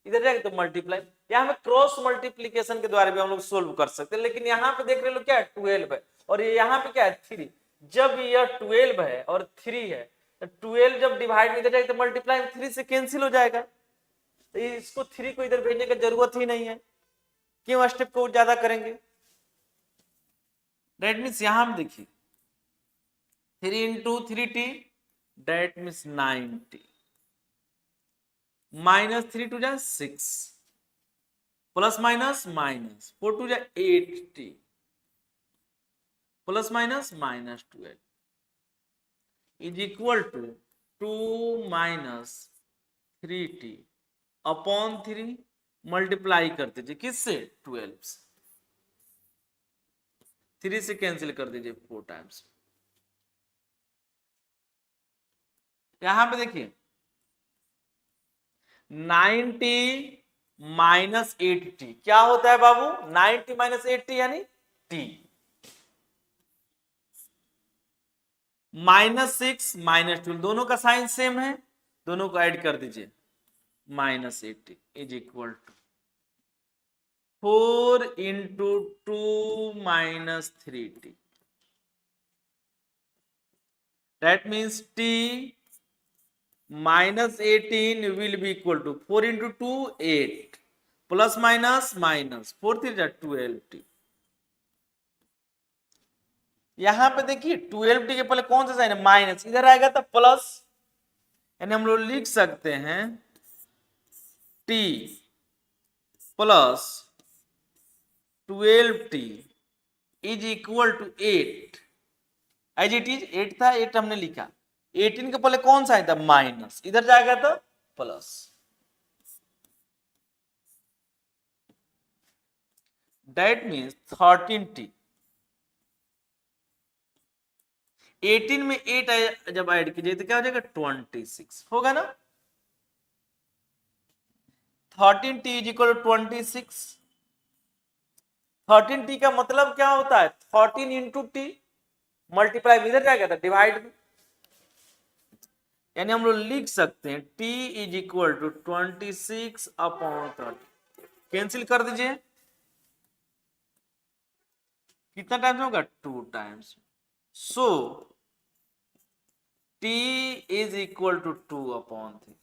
इधर जाएगा तो मल्टीप्लाई। यहाँ पे क्रॉस मल्टीप्लीकेशन के द्वारा भी हम लोग सोल्व कर सकते हैं, लेकिन यहाँ पे देख रहे लोग क्या है 12 है और ये यहाँ पे क्या है 3। जब यह 12 है और 3 है तो 12 जब डिवाइड में इधर जाएगा तो मल्टीप्लाई में 3 से कैंसिल हो जाएगा, तो इसको 3 को इधर भेजने की जरूरत ही नहीं है, क्यों स्टेप को ज्यादा करेंगे। दैट मीन्स यहां में देखिए 3 into 3t that means 9t minus 3 टू जा 6 प्लस माइनस माइनस 4 टू जा 8t plus minus minus 12 is equal to 2 minus 3t upon 3 multiply कर दीजिए किससे 12 से, 3 से कैंसिल कर दीजिए 4 टाइम्स। यहां पे देखिए 90 माइनस 8t क्या होता है बाबू 90 माइनस 8t यानी t माइनस 6 माइनस 12 दोनों का साइन सेम है, दोनों को ऐड कर दीजिए minus 80 is equal to 4 into 2 minus 3t that means t minus 18 will be equal to 4 into 2 8 plus minus minus 4 3 12t। यहां पे देखिए 12t के पहले कौन सा साइन है माइनस, इधर आएगा तो प्लस, यानी हम लोग लिख सकते हैं t plus 12t is equal to 8 as it is 8 था 8 हमने लिखा, 18 के पहले कौन सा था माइनस, इधर जाएगा तो प्लस। दैट मीन्स 13t 18 में 8 जब ऐड कीजिए तो क्या हो जाएगा 26 होगा ना, 13t is equal to 26। 13t का मतलब क्या होता है 13 इंटू टी मल्टीप्लाई इधर जाएगा था डिवाइड में, यानी हम लोग लिख सकते हैं t is equal to 26 upon 30 cancel कर दीजिए, कितना टाइम्स होगा 2 times, so t is equal to 2 upon 3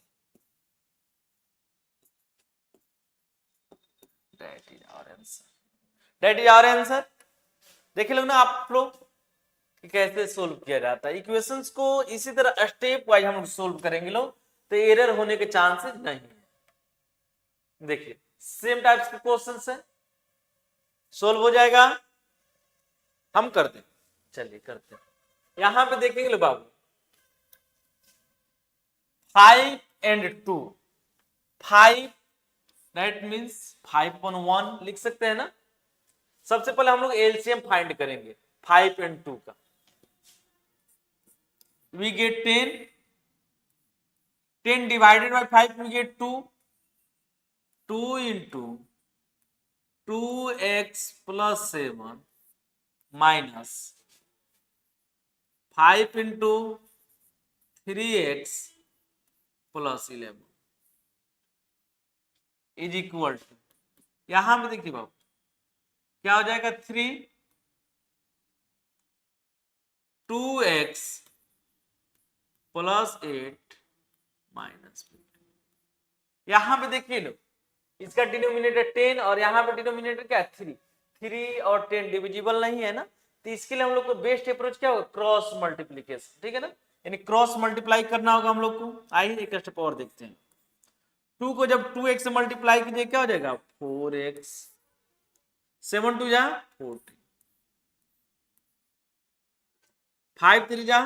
that is our answer, that is our answer. देखिए लोग ना आप लोग कि कैसे सोल्व किया जाता है इक्वेशंस को, इसी तरह स्टेप वाइज हम लोग सोल्व करेंगे लोग तो एरर होने के चांसेस नहीं है। देखिए सेम टाइप्स के क्वेश्चंस है, सोल्व हो जाएगा, हम करते हैं, चलिए करते हैं। यहां पे देखेंगे लो बाबू 5 and 2 5 दैट मीन्स 5/1 लिख सकते हैं ना। सबसे पहले हम लोग एलसीएम फाइंड करेंगे 5 and 2 का, we get 10 divided by 5 we get 2 into 2x plus 7 minus 5 into 3x plus 11 is equal to, यहां पे देखिए बाबू क्या हो जाएगा 2x प्लस 8 माइनस 15। यहां पे देखिए लो इसका डिनोमिनेटर 10 और यहां पे डिनोमिनेटर क्या 3 और 10 डिविजिबल नहीं है ना, तो इसके लिए हम लोग को बेस्ट अप्रोच क्या होगा क्रॉस मल्टीप्लीकेशन, ठीक है ना, यानी क्रॉस मल्टीप्लाई करना होगा हम लोग को। आइए एक स्टेप और देखते हैं, 2 को जब 2x से मल्टीप्लाई कीजिए क्या हो जाएगा 4x 7 2 जा 40 5 3 जा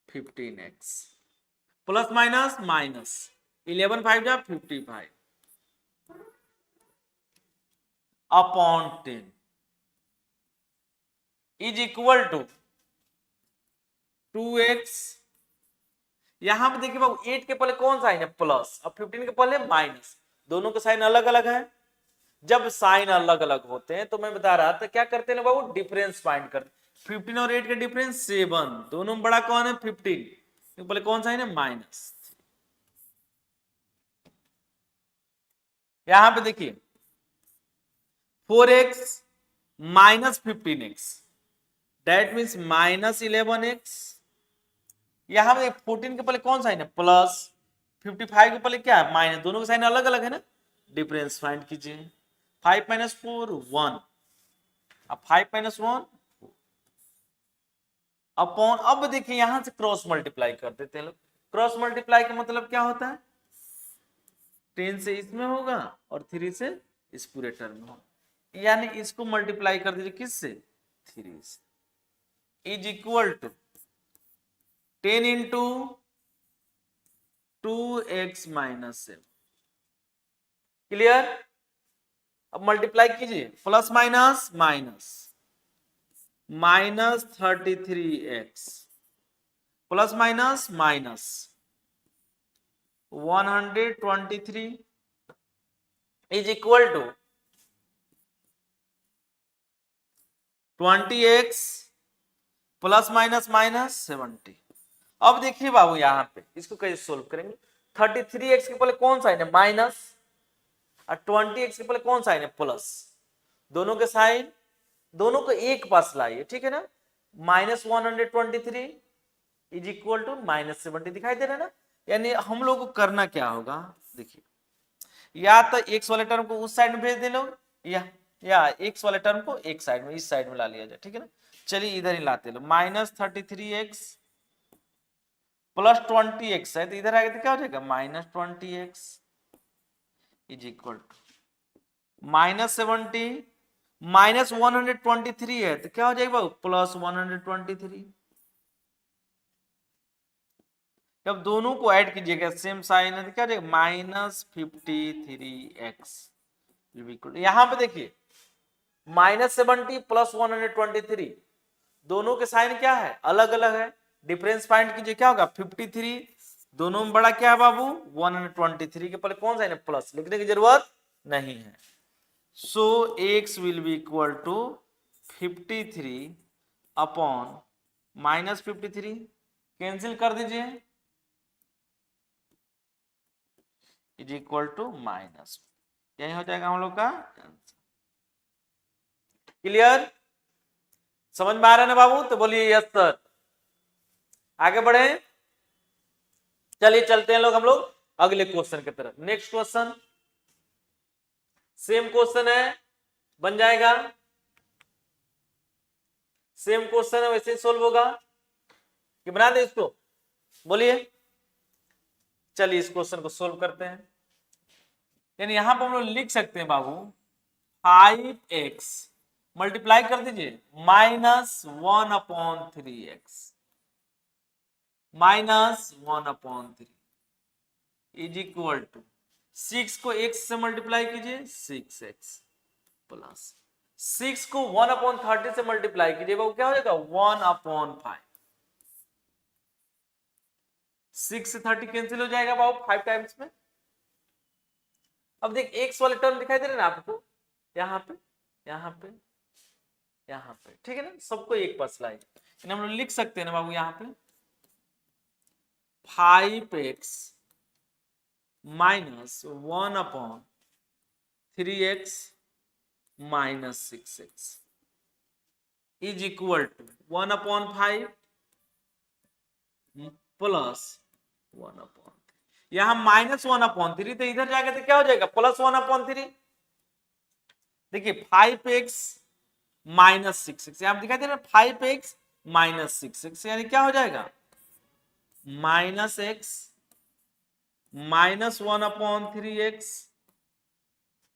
15x प्लस माइनस माइनस 11 5 जा 55 upon 10 is equal to 2x। यहां पे देखिए बाबू 8 के पहले कौन साइन है प्लस और 15 के पहले माइनस, दोनों के साइन अलग अलग है। जब साइन अलग अलग होते हैं तो मैं बता रहा था क्या करते हैं बाबू, डिफरेंस फाइंड करते। 15 और 8 का डिफरेंस 7, दोनों में बड़ा कौन है 15, तो पहले कौन साइन है माइनस। यहां पे देखिए 4x minus 15x that means minus 11x। यहां पे 14 के पहले कौन साइन है प्लस, 55 के पहले क्या है माइनस, दोनों के साइन अलग अलग है ना, डिफरेंस फाइंड कीजिए। 5 माइनस 4 1, अब 5 माइनस 1 अपॉन, अब देखिए यहां से क्रॉस मल्टीप्लाई कर देते हैं लोग। क्रॉस मल्टीप्लाई का मतलब क्या होता है, 10 से इसमें होगा और 3 से इस पूरे टर्म में होगा, यानी इसको मल्टीप्लाई कर दीजिए किससे 3 से, is equal to 10 into 2x minus 7। Clear. अब मल्टीप्लाई कीजिए, plus minus minus minus 33x plus minus minus 123 is equal to 20x plus minus minus 70। अब देखिए बाबू यहां पे इसको कैसे सोल्व करेंगे, 33x के पहले कौन साइन है माइनस और 20x के पहले कौन साइन है प्लस, दोनों के साइन दोनों को एक पास लाइए, ठीक है ना। Minus 123 is equal to minus 70 दिखाई दे रहा है ना। यानी हम लोग को करना क्या होगा, देखिए या तो x वाले टर्म को उस साइड में भेज दे लो, या x वाले टर्म को एक साइड में इस साइड में ला लिया जाए, ठीक है ना। चलिए इधर ही लाते लो, माइनस 33x प्लस 20x है तो इधर आगे तो क्या हो जाएगा minus 20x is equal to minus 70 माइनस 123 है तो क्या हो जाएगा प्लस 123। जब दोनों को ऐड कीजिएगा सेम साइन है तो क्या हो जाएगा माइनस 53x। यहां पे देखिए माइनस 70 प्लस 123, दोनों के साइन क्या है अलग अलग है, डिफरेंस फाइंड कीजिए क्या होगा 53, दोनों में बड़ा क्या है बाबू 123 के पहले कौन साइन है प्लस, लिखने की जरूरत नहीं है। So x will be equal to 53 upon minus 53, cancel कर दीजिए इज इक्वल टू माइनस, यही हो जाएगा हम लोग का आंसर। क्लियर, समझ में आ रहा है ना बाबू, तो बोलिए यस सर। आगे बढ़े, चलिए चलते हैं हम लोग अगले क्वेश्चन की तरफ। नेक्स्ट क्वेश्चन सेम क्वेश्चन है, बन जाएगा सेम क्वेश्चन है वैसे ही सोल्व होगा कि बना दे इसको, बोलिए। चलिए इस क्वेश्चन को सोल्व करते हैं। यानी यहां पर हम लोग लिख सकते हैं बाबू 5x मल्टीप्लाई कर दीजिए minus 1/3x minus 1/3 is equal to 6 को x से मल्टीप्लाई कीजिए 6x प्लस 6 को 1/30 से मल्टीप्लाई कीजिए वो क्या हो जाएगा 1/5। 6 से 30 कैंसिल हो जाएगा बाबू 5 टाइम्स में। अब देख x वाले टर्म दिखाई दे रहे ना आपको, यहाँ पे यहाँ पे यहाँ पे, ठीक है ना, सबको एक पास लाए, हम लोग लिख सकते हैं ना बाबू यहाँ पे 5x minus 1/3x minus 6x is equal to 1/5 plus 1/3। यहां माइनस 1/3 तो इधर जाके तो क्या हो जाएगा प्लस 1/3। देखिए 5x माइनस 6x यहां दिखाई दे रहा है 5x माइनस 6x यानी क्या हो जाएगा minus x minus 1/3x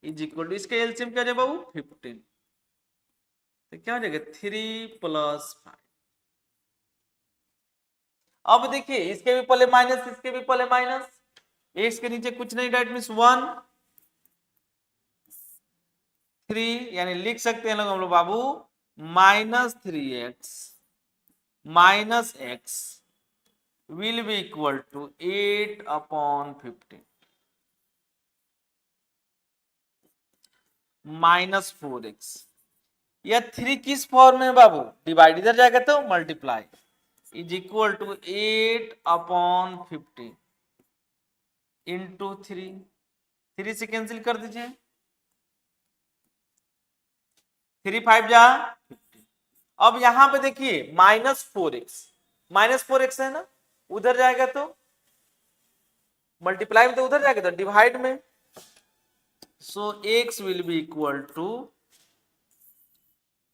is equal to, इसका एलसीएम क्या जाएगा बाबू 15, तो क्या हो जाएगा 3 प्लस 5। अब देखिए इसके भी पहले माइनस इसके भी पहले माइनस, x के नीचे कुछ नहीं डेट मीन्स 1, 3 यानी लिख सकते हैं लोग हम लोग बाबू -3x minus x will be equal to 8/15 -4x। यह 3 किस फॉर्म में है बाबू? डिवाइड इधर जाएगा तो multiply is equal to 8/15 into 3 से कैंसिल कर दीजिए, 3 5 जा 50। अब यहां पे देखिए -4x है ना, उधर जाएगा तो मल्टीप्लाई में, तो उधर जाएगा तो डिवाइड में, so x will be equal to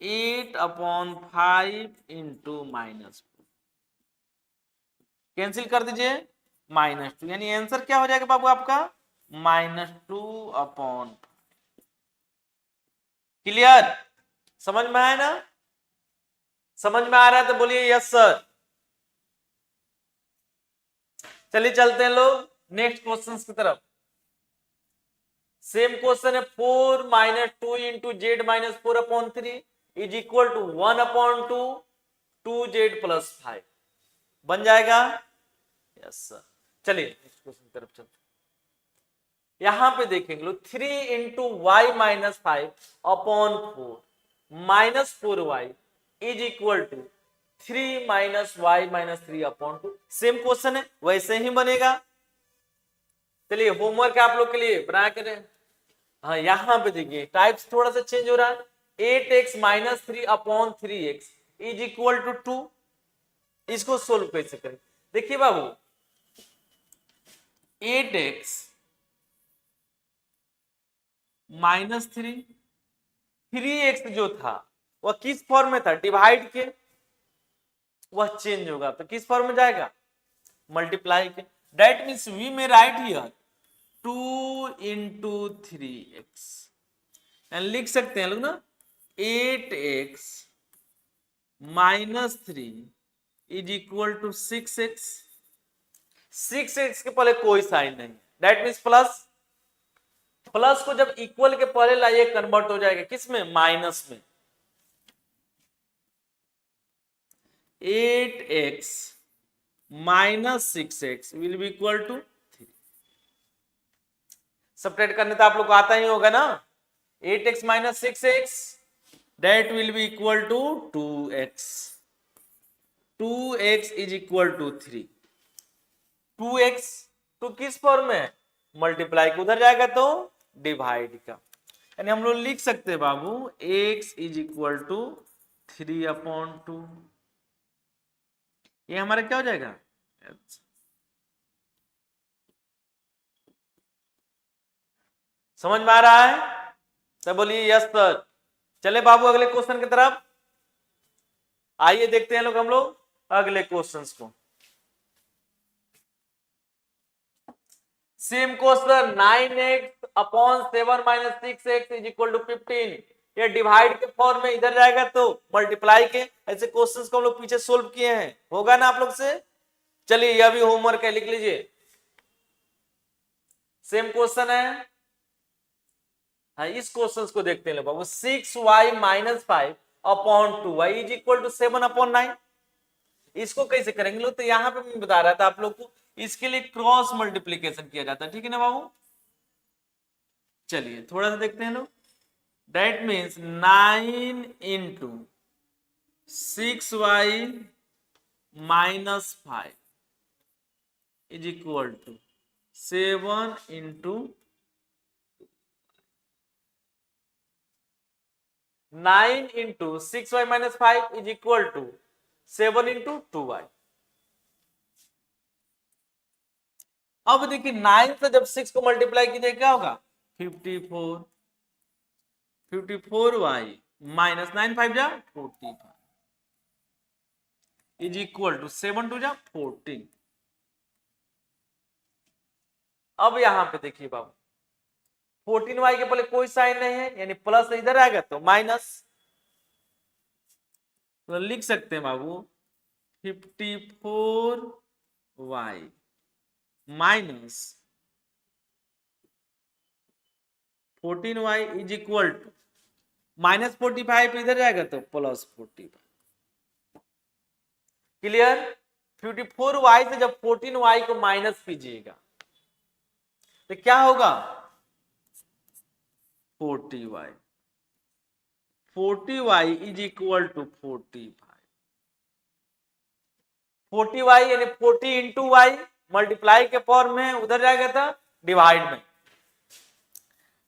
8/5 into -4, cancel कर दीजिए -2, यानी आंसर क्या हो जाएगा बाबू आपका -2/5। क्लियर? समझ में आया ना? समझ में आ रहा है तो बोलिए यस सर। चलिए चलते हैं लोग नेक्स्ट क्वेश्चन की तरफ। सेम क्वेश्चन है 4 - 2 into z -4/3 is equal to 1/2 2z + 5 बन जाएगा? Yes sir. चलिए नेक्स्ट क्वेश्चन की तरफ चलते हैं। यहां पे देखेंगे लोग 3 into y -5/4 -4y is equal to 3 - y -3/2। Same question है, वैसे ही बनेगा। चलिए होमवर्क आप लोग के लिए बना के रहे। हाँ यहां पे देखिए टाइप्स थोड़ा सा चेंज हो रहा है। 8x - 3/3x is equal to 2। इसको सोल्व कैसे करें? देखिए बाबू 8x -3 3x जो था वह किस फॉर्म में था? डिवाइड के, वह चेंज होगा तो किस फॉर्म में जाएगा? मल्टीप्लाई के। That means we may right here 2 into 3x, लिख सकते हैं लोग ना 8x -3 is equal to 6x। 6x के पहले कोई साइन नहीं, दैट मीन्स प्लस। प्लस को जब इक्वल के पहले लाइए कन्वर्ट हो जाएगा किस में? माइनस में। 8x - 6x will be equal to 3। Subtract करने तो आप लोग को आता ही होगा ना। 8x - 6x that will be equal to 2x। 2x is equal to 3। 2x तो किस फॉर्म में है? मल्टीप्लाई को उधर जाएगा तो डिवाइड का, यानी हम लोग लिख सकते हैं बाबू x इज इक्वल टू 3/2। ये हमारा क्या हो जाएगा? समझ में आ रहा है? तो बोलिए यस सर। चले बाबू अगले क्वेश्चन की तरफ आइए, देखते हैं लोग हम लोग अगले क्वेश्चंस को। Same question 9x/7 - 6x is equal to 15। ये डिवाइड के फॉर्म में इधर जाएगा तो मल्टीप्लाई के। ऐसे क्वेश्चंस को हम लोग पीछे सोल्व किए हैं, होगा ना आप लोग से? चलिए यह भी होमवर्क है, लिख लीजिए। सेम क्वेश्चन है। हाँ इस क्वेश्चन को देखते हैं बाबू 6y - 5/2y is equal to 7/9। इसको कैसे करेंगे लोग? तो यहां पे मैं बता रहा था आप लोग को, इसके लिए क्रॉस मल्टीप्लीकेशन किया जाता है, ठीक है ना बाबू? चलिए थोड़ा सा देखते हैं लोग। That means 9 into 6y - 5 is equal to 7 into 9 into 6y - 5 is equal to 7 into 2y। अब देखिए 9 से जब 6 को मल्टीप्लाई कीजिए क्या होगा? 54 54y - 9 5 जा 45 इज इक्वल टू 7 2 जा 14। अब यहां पे देखिए बाबू 14y के पहले कोई साइन नहीं है, यानी प्लस इधर आएगा तो माइनस, तो लिख सकते हैं बाबू 54y - 14y is equal to -45 इधर जाएगा तो +45। क्लियर? 54y से जब 14y को माइनस कीजिएगा तो क्या होगा? 40y। 40y is equal to 45। 40y यानी 40 इंटू वाई, मल्टीप्लाई के फॉर्म में, उधर जाएगा था डिवाइड में।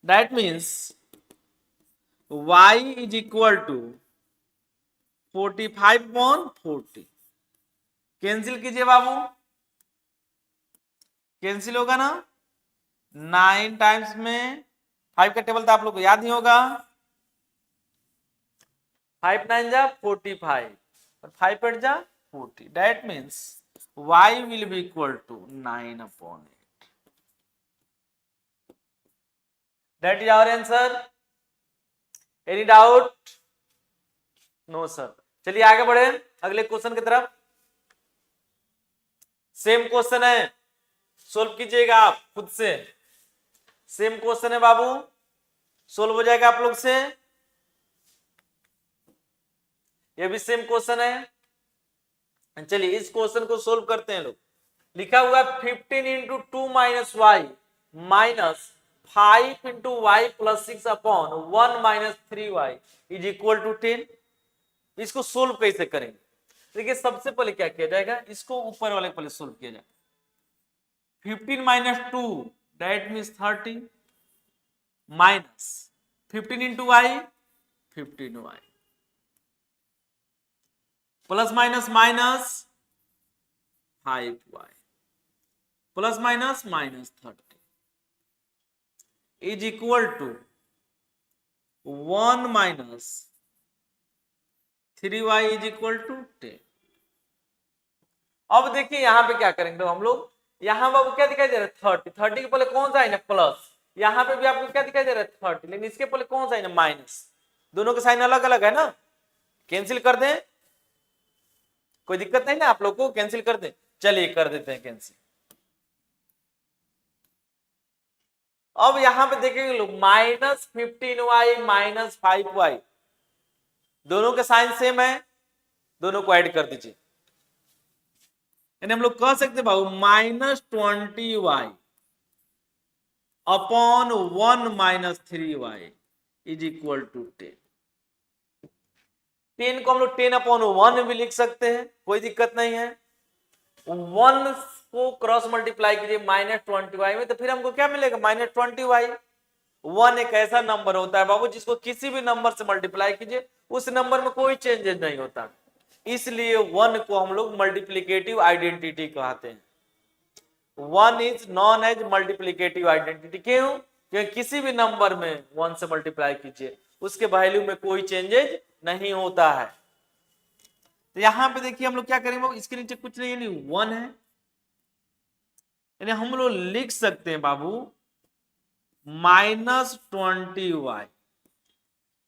That means y is equal to 45/40। Cancel कीजिए बाबू, कैंसिल होगा ना। 9 टाइम्स में 5 का टेबल तो आप लोग को याद ही होगा। 5 9 जा 45 और 5 8 जा 40। That means y will be equal to 9/8। That is our answer. Any doubt? No sir. चलिए आगे बढ़े अगले क्वेश्चन की तरफ। सेम क्वेश्चन है, सोल्व कीजिएगा आप खुद से। सेम क्वेश्चन है बाबू, सोल्व हो जाएगा आप लोग से। ये भी सेम क्वेश्चन है। चलिए इस क्वेश्चन को सोल्व करते हैं लोग। लिखा हुआ है 15 into 2 minus y minus 5 into y plus 6 upon 1 minus 3y is equal to 10। इसको सोल्व कैसे करेंगे? देखिए सबसे पहले क्या किया जाएगा, इसको ऊपर वाले पहले सोल्व किया जाए। 15 minus 2 that means 30 minus 15 into y 15y plus minus minus 5y plus minus minus 30 is equal to 1 minus 3y is equal to 10। अब देखिए यहां पे क्या करेंगे हम लोग, यहां बाबू क्या दिखाई दे रहा है 30। 30 के पहले कौन सा है ना प्लस, यहां पे भी आपको क्या दिखाई दे रहा है 30, लेकिन इसके पहले कौन सा है ना माइनस। दोनों के साइन अलग अलग है ना, कैंसिल कर दें, कोई दिक्कत नहीं ना आप लोग को, कैंसिल कर दें। चलिए कर देते हैं कैंसिल। अब यहां पे देखेंगे लोग माइनस 15y माइनस 5y, दोनों के साइन सेम है, दोनों को ऐड कर दीजिए। यानी हम लोग कह सकते बाबू -20y upon 1 minus 3y is equal to 10। 10 को हम लोग 10 अपॉन 1 भी लिख सकते हैं, कोई दिक्कत नहीं है। 1 को क्रॉस मल्टीप्लाई कीजिए -20y में तो फिर हमको क्या मिलेगा -20y। 1 एक ऐसा नंबर होता है बाबू जिसको किसी भी नंबर से मल्टीप्लाई कीजिए उस नंबर में कोई चेंजेस नहीं होता, इसलिए 1 को हम लोग मल्टीप्लिकेटिव आइडेंटिटी कहते हैं। 1 is known as multiplicative identity. क्यों? क्योंकि किसी भी नंबर में 1 से मल्टीप्लाई कीजिए उसके वैल्यू में कोई चेंजेस नहीं होता है। तो यहां पे देखिए हम लोग क्या करेंगे, इसके नीचे कुछ नहीं यानी 1 है, यानी हम लोग लिख सकते हैं बाबू -20y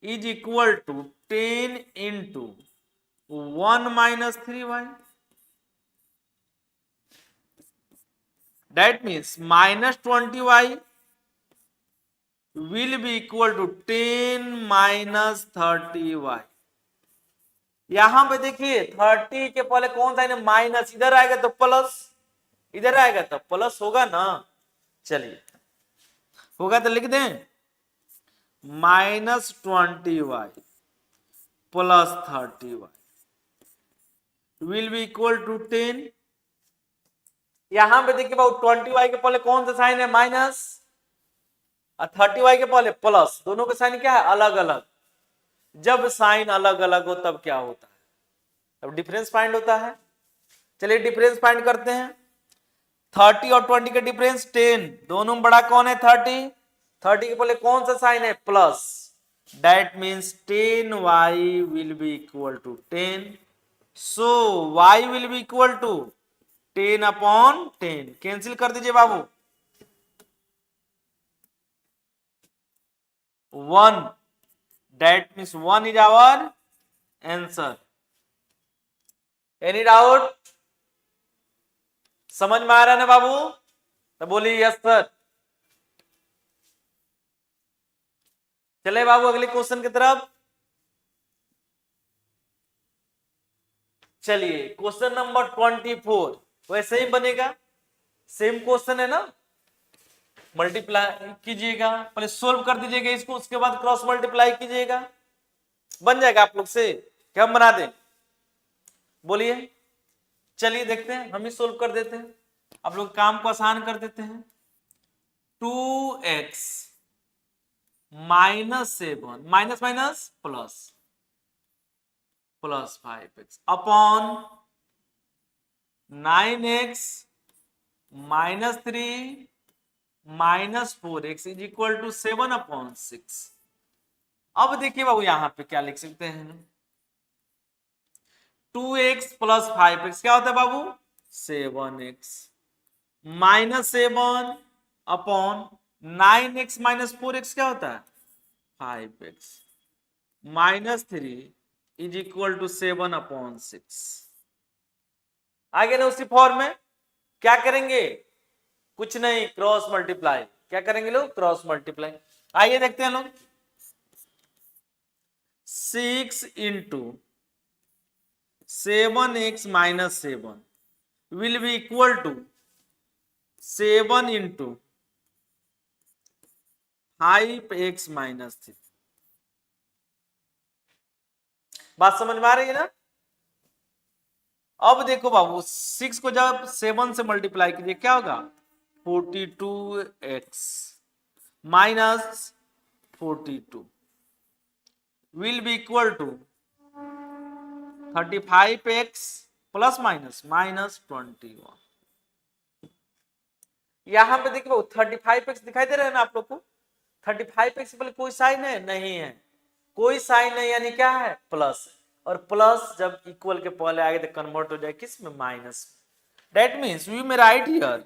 is equal to 10 into 1 minus 3y। That means -20y will be equal to 10 minus 30y। यहां पे देखिए 30 के पहले कौन सा है माइनस, इधर आएगा तो प्लस, इधर आएगा तो प्लस होगा ना। चलिए होगा तो लिख दें -20y plus 30y will be equal to 10। यहां पे देखिए बाबू 20y के पहले कौन सा साइन है माइनस और 30y के पहले प्लस, दोनों के साइन क्या है अलग अलग। जब साइन अलग अलग हो तब क्या होता है, तब डिफरेंस फाइंड होता है। चलिए डिफरेंस फाइंड करते हैं। 30 और 20 का डिफरेंस 10, दोनों में बड़ा कौन है 30। 30 के पहले कौन सा साइन है plus, that means 10y will be equal to 10। So y will be equal to 10 upon 10। Cancel कर दीजिए बाबू, 1, that means 1 is our answer। Any doubt? समझ में आ रहा है ना बाबू? तो बोलिए यस सर। चले बाबू अगले क्वेश्चन की तरफ। चलिए क्वेश्चन नंबर 24 वैसे ही बनेगा, सेम क्वेश्चन है ना। मल्टीप्लाई कीजिएगा, पहले सोल्व कर दीजिएगा इसको, उसके बाद क्रॉस मल्टीप्लाई कीजिएगा, बन जाएगा आप लोग से। क्या हम बना दें, बोलिए। चलिए देखते हैं, हम ही सोल्व कर देते हैं, आप लोग काम को आसान कर देते हैं। 2x -7 minus minus plus plus 5x upon 9x -3 -4x is equal to 7/6। अब देखिए बाबू यहां पे क्या लिख सकते हैं, 2x + 5x क्या होता है बाबू, 7x -7 अपॉन 9x -4x क्या होता है, 5x -3 इज इक्वल टू 7/6। आगे ना उसी फॉर्म में क्या करेंगे, कुछ नहीं, क्रॉस मल्टीप्लाई। क्या करेंगे लोग, क्रॉस मल्टीप्लाई। आइए देखते हैं लोग, 6 × 7x -7 will be equal to 7 × 5x -3। बात समझ में आ रही है ना। अब देखो बाबू 6 को जब 7 से मल्टीप्लाई कीजिए क्या होगा, 42x -42 will be equal to 35x plus minus -21। यहां पे देखिए 35x दिखाई दे रहा है ना आप लोग को, 35x पहले कोई साइन है नहीं है, कोई साइन नहीं, यानी क्या है, प्लस। और प्लस जब इक्वल के पहले आगे तो कन्वर्ट हो जाए किस में, minus. That means we may write here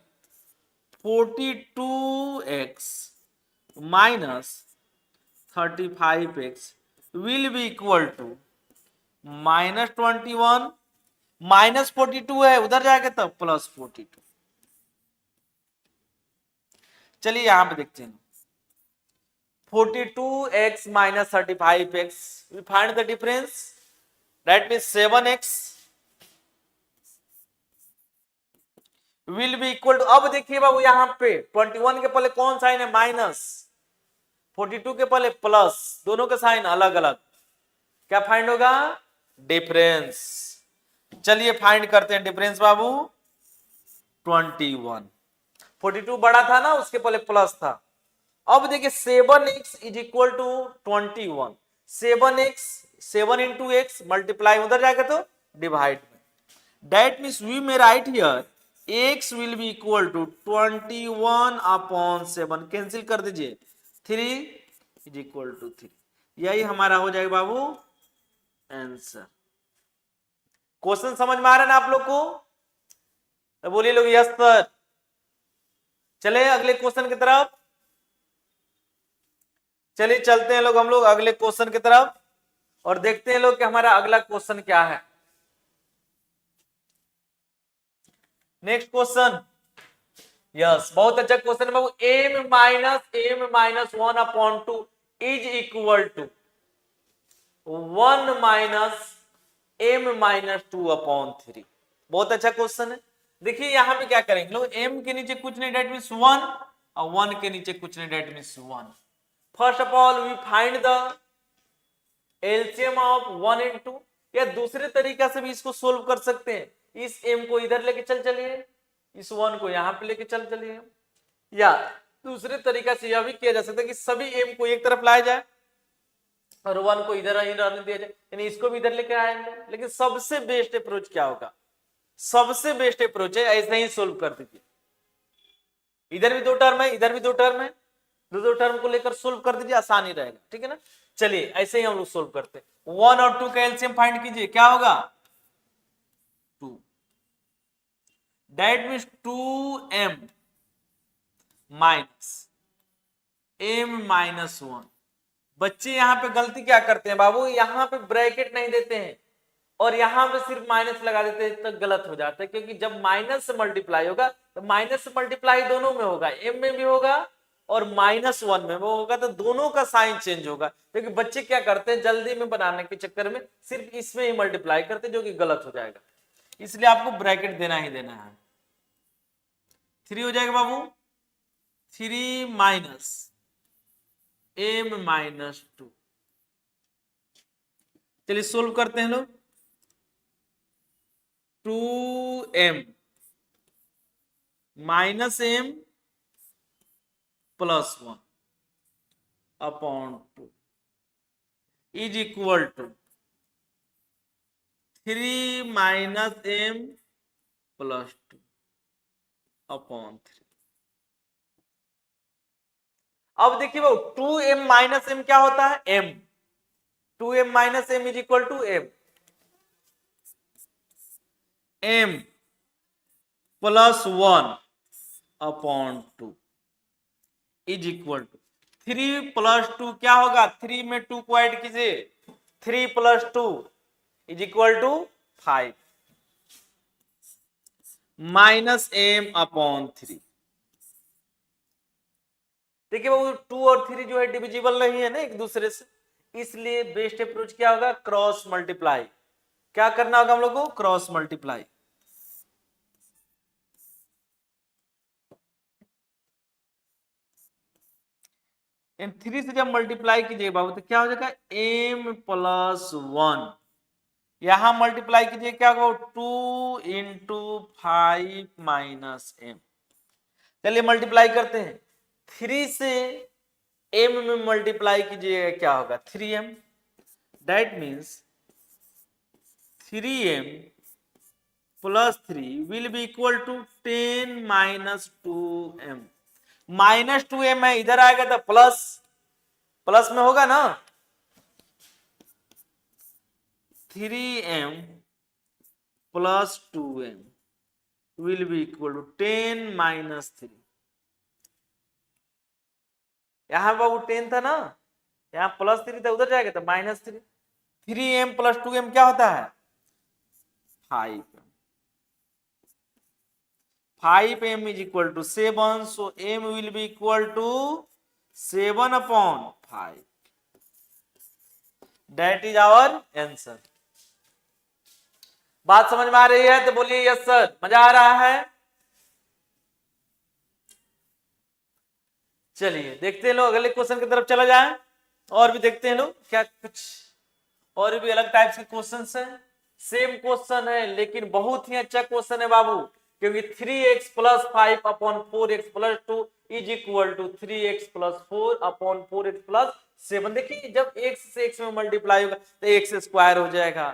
42x -35x will be equal to -21 -42 है, उधर जाएगा तब +42। चलिए यहां पे देखते हैं, 42x -35x we find the difference, that means 7x will be equal to, अब देखिए बाबू यहां पे 21 के पहले कौन साइन है, माइनस, 42 के पहले प्लस, दोनों के साइन अलग अलग, क्या फाइंड होगा, डिफरेंस। चलिए फाइंड करते हैं डिफरेंस बाबू। 21 42 बड़ा था ना, उसके पहले प्लस था। अब देखिए 7x is equal to 21, 7x 7 × x multiply उधर जाएगा तो डिवाइड में, that means we may write here x will be equal to 21/7, cancel कर दीजिए, 3 इज इक्वल टू 3। यही हमारा हो जाएगा बाबू आंसर। क्वेश्चन समझ में आ रहा है ना आप लोग को, तो बोलिए लोग यस सर। चले अगले क्वेश्चन की तरफ, चलिए चलते हैं लोग हम लोग अगले क्वेश्चन की तरफ और देखते हैं लोग कि हमारा अगला क्वेश्चन क्या है। नेक्स्ट क्वेश्चन, यस बहुत अच्छा क्वेश्चन है बाबू। m-1/2 is equal to 1 - m-2/3। बहुत अच्छा क्वेश्चन है। देखिए यहां पे क्या करेंगे लोग, m के नीचे कुछ नहीं, डेट मीन्स 1, और 1 के नीचे कुछ नहीं, that means 1। First of all we find the LCM of 1 and 2, या दूसरे तरीका से भी इसको सोल्व कर सकते हैं। इस m को इधर लेके चलिए, इस 1 को यहां पे लेके चलिए, या दूसरे तरीका से यह भी किया जा सकता है कि सभी m को एक तरफ लाया जाए और 1 को इधर ही रहने दिया जाए, यानी इसको भी इधर लेके आएंगे। लेकिन सबसे बेस्ट अप्रोच क्या होगा, सबसे बेस्ट अप्रोच है ऐसे ही सोल्व कर दीजिए। इधर भी 2 टर्म है, इधर भी 2 टर्म है, दो टर्म को लेकर सोल्व कर दीजिए, आसानी रहेगा, ठीक है ना। चलिए ऐसे ही हम लोग सोल्व करते हैं। 1 और 2 का एलसीएम फाइंड कीजिए, क्या होगा, 2, दैट मीन्स 2m -m-1। बच्चे यहां पे गलती क्या करते हैं बाबू, यहां पे ब्रैकेट नहीं देते हैं और यहां पे सिर्फ माइनस लगा देते हैं, तो गलत हो जाता है। क्योंकि जब माइनस से मल्टीप्लाई होगा तो माइनस से मल्टीप्लाई दोनों में होगा, m में भी होगा और -1 में वो होगा, तो दोनों का साइन चेंज होगा, क्योंकि बच्चे क्या करते हैं जल्दी में बनाने के चक्कर में सिर्फ इसमें ही मल्टीप्लाई करते हैं, जो कि गलत हो जाएगा। इसलिए आपको ब्रैकेट देना ही देना है। 3 हो जाएगा बाबू, 3 माइनस m-2। चलिए सोल्व करते हैं लोग। 2m minus m plus 1 upon 2 is equal to 3 minus m plus 2 upon 3। अब देखिए वो 2m माइनस m क्या होता है, m। 2m minus m is equal to m plus 1 upon 2 is equal to 3 plus 2 क्या होगा, 3 में 2 को ऐड कीजिए, 3 plus 2 is equal to 5 minus m upon 3। देखिए वो 2 और 3 जो है डिविजिबल नहीं है ना एक दूसरे से, इसलिए बेस्ट अप्रोच क्या होगा, क्रॉस मल्टीप्लाई। क्या करना होगा हम लोग को, क्रॉस मल्टीप्लाई। इन 3 से जब मल्टीप्लाई कीजिए बाबू तो क्या हो जाएगा, m प्लस 1। यहां मल्टीप्लाई कीजिए क्या होगा, 2 इंटू 5 माइनस m। चलिए मल्टीप्लाई करते हैं, 3 से m में मल्टीप्लाई कीजिएगा क्या होगा, 3m। That means 3m plus 3 will be equal to 10 minus 2m। Minus 2m है, इधर आएगा तो प्लस, प्लस में होगा ना, 3m plus 2m will be equal to 10 minus 3। यहां बाबू 10 था ना, यहां प्लस 3 था, उधर जाएगा तो माइनस 3। 3m प्लस 2m क्या होता है, 5। 5m is equal to 7, so m will be equal to 7 upon 5। That is our answer. बात समझ में आ रही है तो बोलिए यस सर, मजा आ रहा है। चलिए देखते हैं लोग, अगले क्वेश्चन की तरफ चला जाए, और भी देखते हैं लोग क्या कुछ और भी अलग टाइप्स के क्वेश्चंस हैं। सेम क्वेश्चन है लेकिन बहुत ही अच्छा क्वेश्चन है बाबू, क्योंकि 3x plus 5 upon 4x plus 2 is equal to 3x plus 4 upon 4x plus 7। देखिए जब x से x में मल्टीप्लाई होगा तो x स्क्वायर हो जाएगा।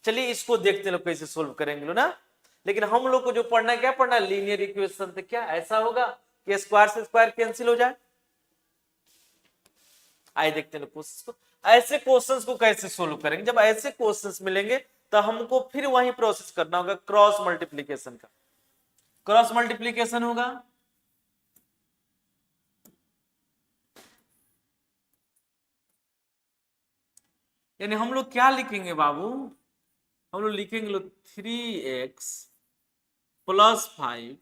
चलिए इसको देखते लोग कैसे सोल्व करेंगे ना। लेकिन हम लोग को जो पढ़ना है, क्या पढ़ना है, लीनियर इक्वेशन। तो क्या ऐसा होगा कि स्क्वायर से स्क्वायर कैंसिल हो जाए। आइए देखते हैं क्वेश्चन को, ऐसे क्वेश्चंस को कैसे सोल्व करेंगे। जब ऐसे क्वेश्चंस मिलेंगे तो हमको फिर वही प्रोसेस करना होगा, क्रॉस मल्टीप्लीकेशन का। क्रॉस मल्टीप्लीकेशन होगा, यानी हम लोग क्या लिखेंगे बाबू, हम लोग लिखेंगे लोग 3x plus 5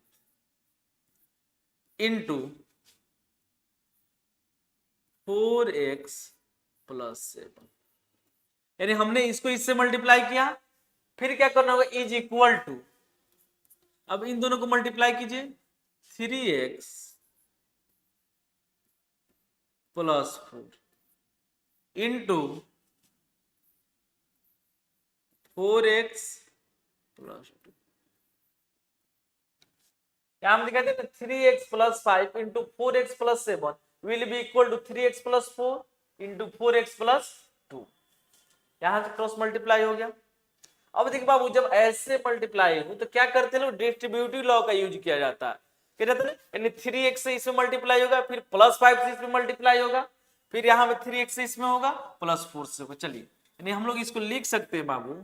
into 4x plus 7। यानी हमने इसको इससे मल्टीप्लाई किया, फिर क्या करना होगा, इज इक्वल टू, अब इन दोनों को मल्टीप्लाई कीजिए, 3x plus 4 into 4x plus 2। क्या हम दिखाते हैं, 3x plus 5 into 4x plus 7 will be equal to 3x plus 4 into 4x plus 2। यहां से क्रॉस मल्टीप्लाई हो गया। अब देखिए बाबू जब ऐसे मल्टीप्लाई हो तो क्या करते हैं लोग, डिस्ट्रीब्यूटिव लॉ का यूज किया जाता है। क्या जाता है, यानी 3x से इसमें मल्टीप्लाई होगा, फिर प्लस 5 से इसमें मल्टीप्लाई होगा, फिर यहाँ पे 3x से इसमें होगा, प्लस 4 से होगा। चलिए यानी हम लोग इसको लिख सकते हैं बाबू,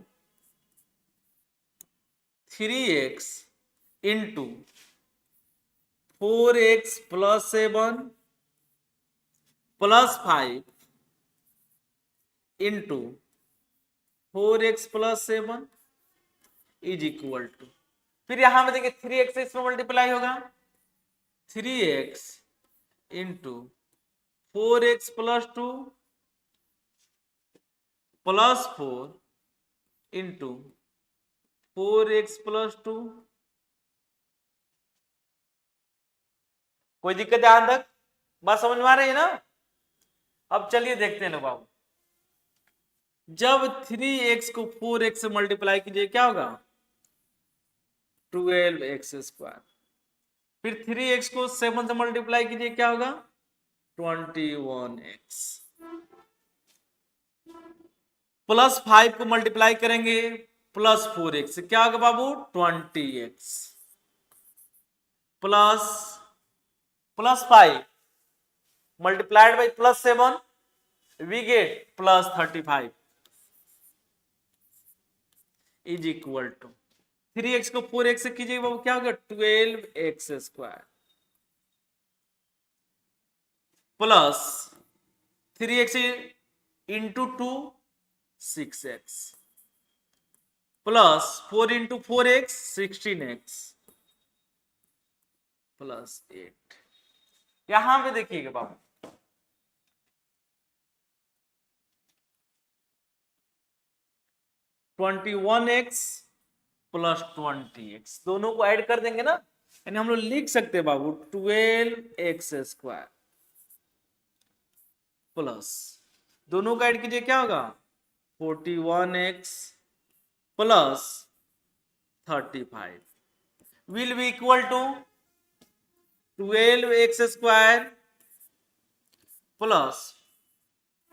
3x into 4x plus 7 plus 5 into 4x plus 7 is equal to, फिर यहां में देखिए 3x से इसमें मल्टीप्लाई होगा, 3x into 4x plus 2 plus 4 into 4x plus 2। कोई दिक्कत यहां तक बात समझ में आ रही है ना? अब चलिए देखते हैं ना बाबू, जब 3x को 4x से मल्टीप्लाई कीजिए क्या होगा? 12x square. फिर 3x को 7 से मल्टीप्लाई कीजिए क्या होगा? 21x। प्लस 5 को मल्टीप्लाई करेंगे प्लस 4x से क्या होगा बाबू? 20x। Plus 5 multiplied by plus 7 we get plus 35 is equal to 3x को 4x से कीजिए बाबू क्या होगा? 12x square plus 3x into 2 6x plus 4 into 4x 16x plus 8। यहां पे देखिएगा बाबू, ट्वेंटी 21x प्लस 20x दोनों को ऐड कर देंगे ना, यानी हम लोग लिख सकते हैं बाबू 12x स्क्वायर प्लस दोनों को ऐड कीजिए क्या होगा? 41x plus 35 will be equal to 12x square plus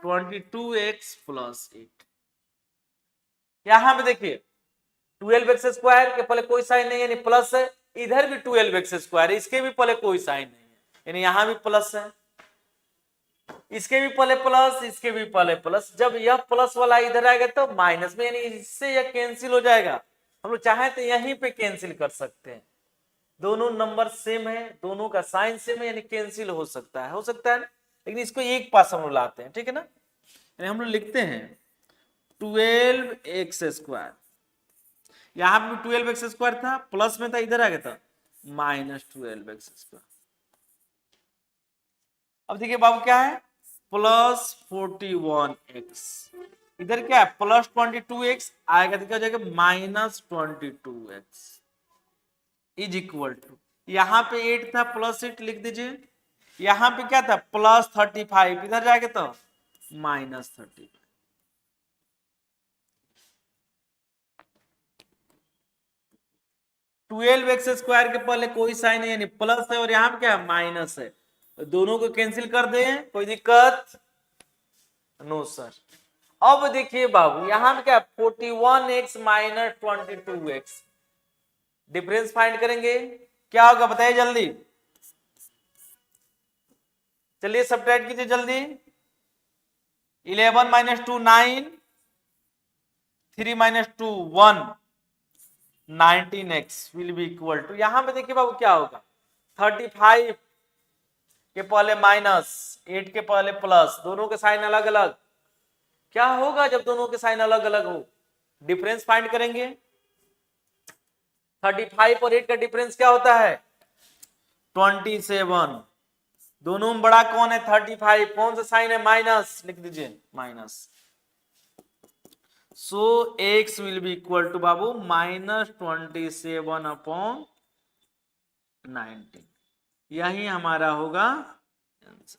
22x plus 8। यहां पे देखिए 12x स्क्वायर के पहले कोई साइन नहीं है, यानी प्लस है। इधर भी 12x स्क्वायर, इसके भी पहले कोई साइन नहीं है, यानी यहां भी प्लस है। इसके भी पहले प्लस, इसके भी पहले प्लस। जब यह प्लस वाला इधर आएगा तो माइनस में, यानी इससे यह कैंसिल हो जाएगा। हम लोग चाहे तो यहीं पे कैंसिल कर सकते हैं, दोनों नंबर सेम है, दोनों का साइन सेम है, यानी कैंसिल हो सकता है ना? लेकिन इसको एक पास हम लोग लाते हैं, ठीक है ना? यानी हम लोग लिखते हैं 12x स्क्वायर, यहां पे 12x स्क्वायर था, प्लस में था, इधर आ गया था माइनस 12x स्क्वायर। अब देखिए बाबू क्या है? प्लस 41x, इधर क्या है? प्लस 22x आएगा तो क्या हो जाएगा? Minus 22x is equal to, यहां पे 8 था प्लस 8 लिख दीजिए, यहां पे क्या था? प्लस 35, इधर जाएगा तो माइनस 35। ट्वेल्व एक्स स्क्वायर के पहले कोई साइन है, यानी प्लस है, और यहां पे क्या है? माइनस है। दोनों को कैंसिल कर दें, कोई दिक्कत? No sir. अब देखिए बाबू यहां पे क्या? 41x minus 22x, difference find करेंगे क्या होगा? बताइए जल्दी, चलिए सब्ट्रैक्ट कीजिए जल्दी। 11 minus 2 9, 3 minus 2 1, 19x will be equal to, यहां पे देखिए बाबू क्या होगा? 35 के पहले माइनस, 8 के पहले प्लस, दोनों के साइन अलग अलग। क्या होगा जब दोनों के साइन अलग अलग हो? डिफरेंस फाइंड करेंगे। 35 और 8 का डिफरेंस क्या होता है? 27। दोनों में बड़ा कौन है? 35। कौन सा साइन है? माइनस, लिख दीजिए minus. So x will be equal to बाबू माइनस 27 अपॉन 19, यही हमारा होगा आंसर।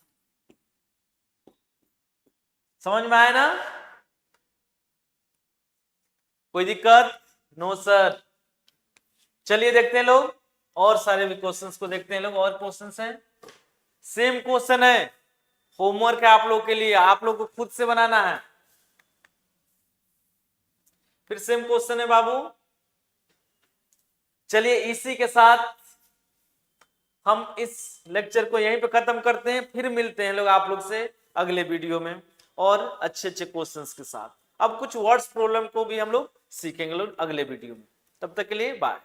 समझ में आया ना? कोई दिक्कत? No sir. चलिए देखते हैं लोग और सारे भी क्वेश्चंस को देखते हैं लोग। और क्वेश्चंस हैं, सेम क्वेश्चन है, होमवर्क है आप लोग के लिए, आप लोग को खुद से बनाना है। फिर सेम क्वेश्चन है बाबू। चलिए इसी के साथ हम इस लेक्चर को यहीं पे खत्म करते हैं, फिर मिलते हैं लोग आप लोग से अगले वीडियो में और अच्छे अच्छे क्वेश्चंस के साथ। अब कुछ वर्ड्स प्रॉब्लम को भी हम लोग सीखेंगे लोग अगले वीडियो में। तब तक के लिए बाय।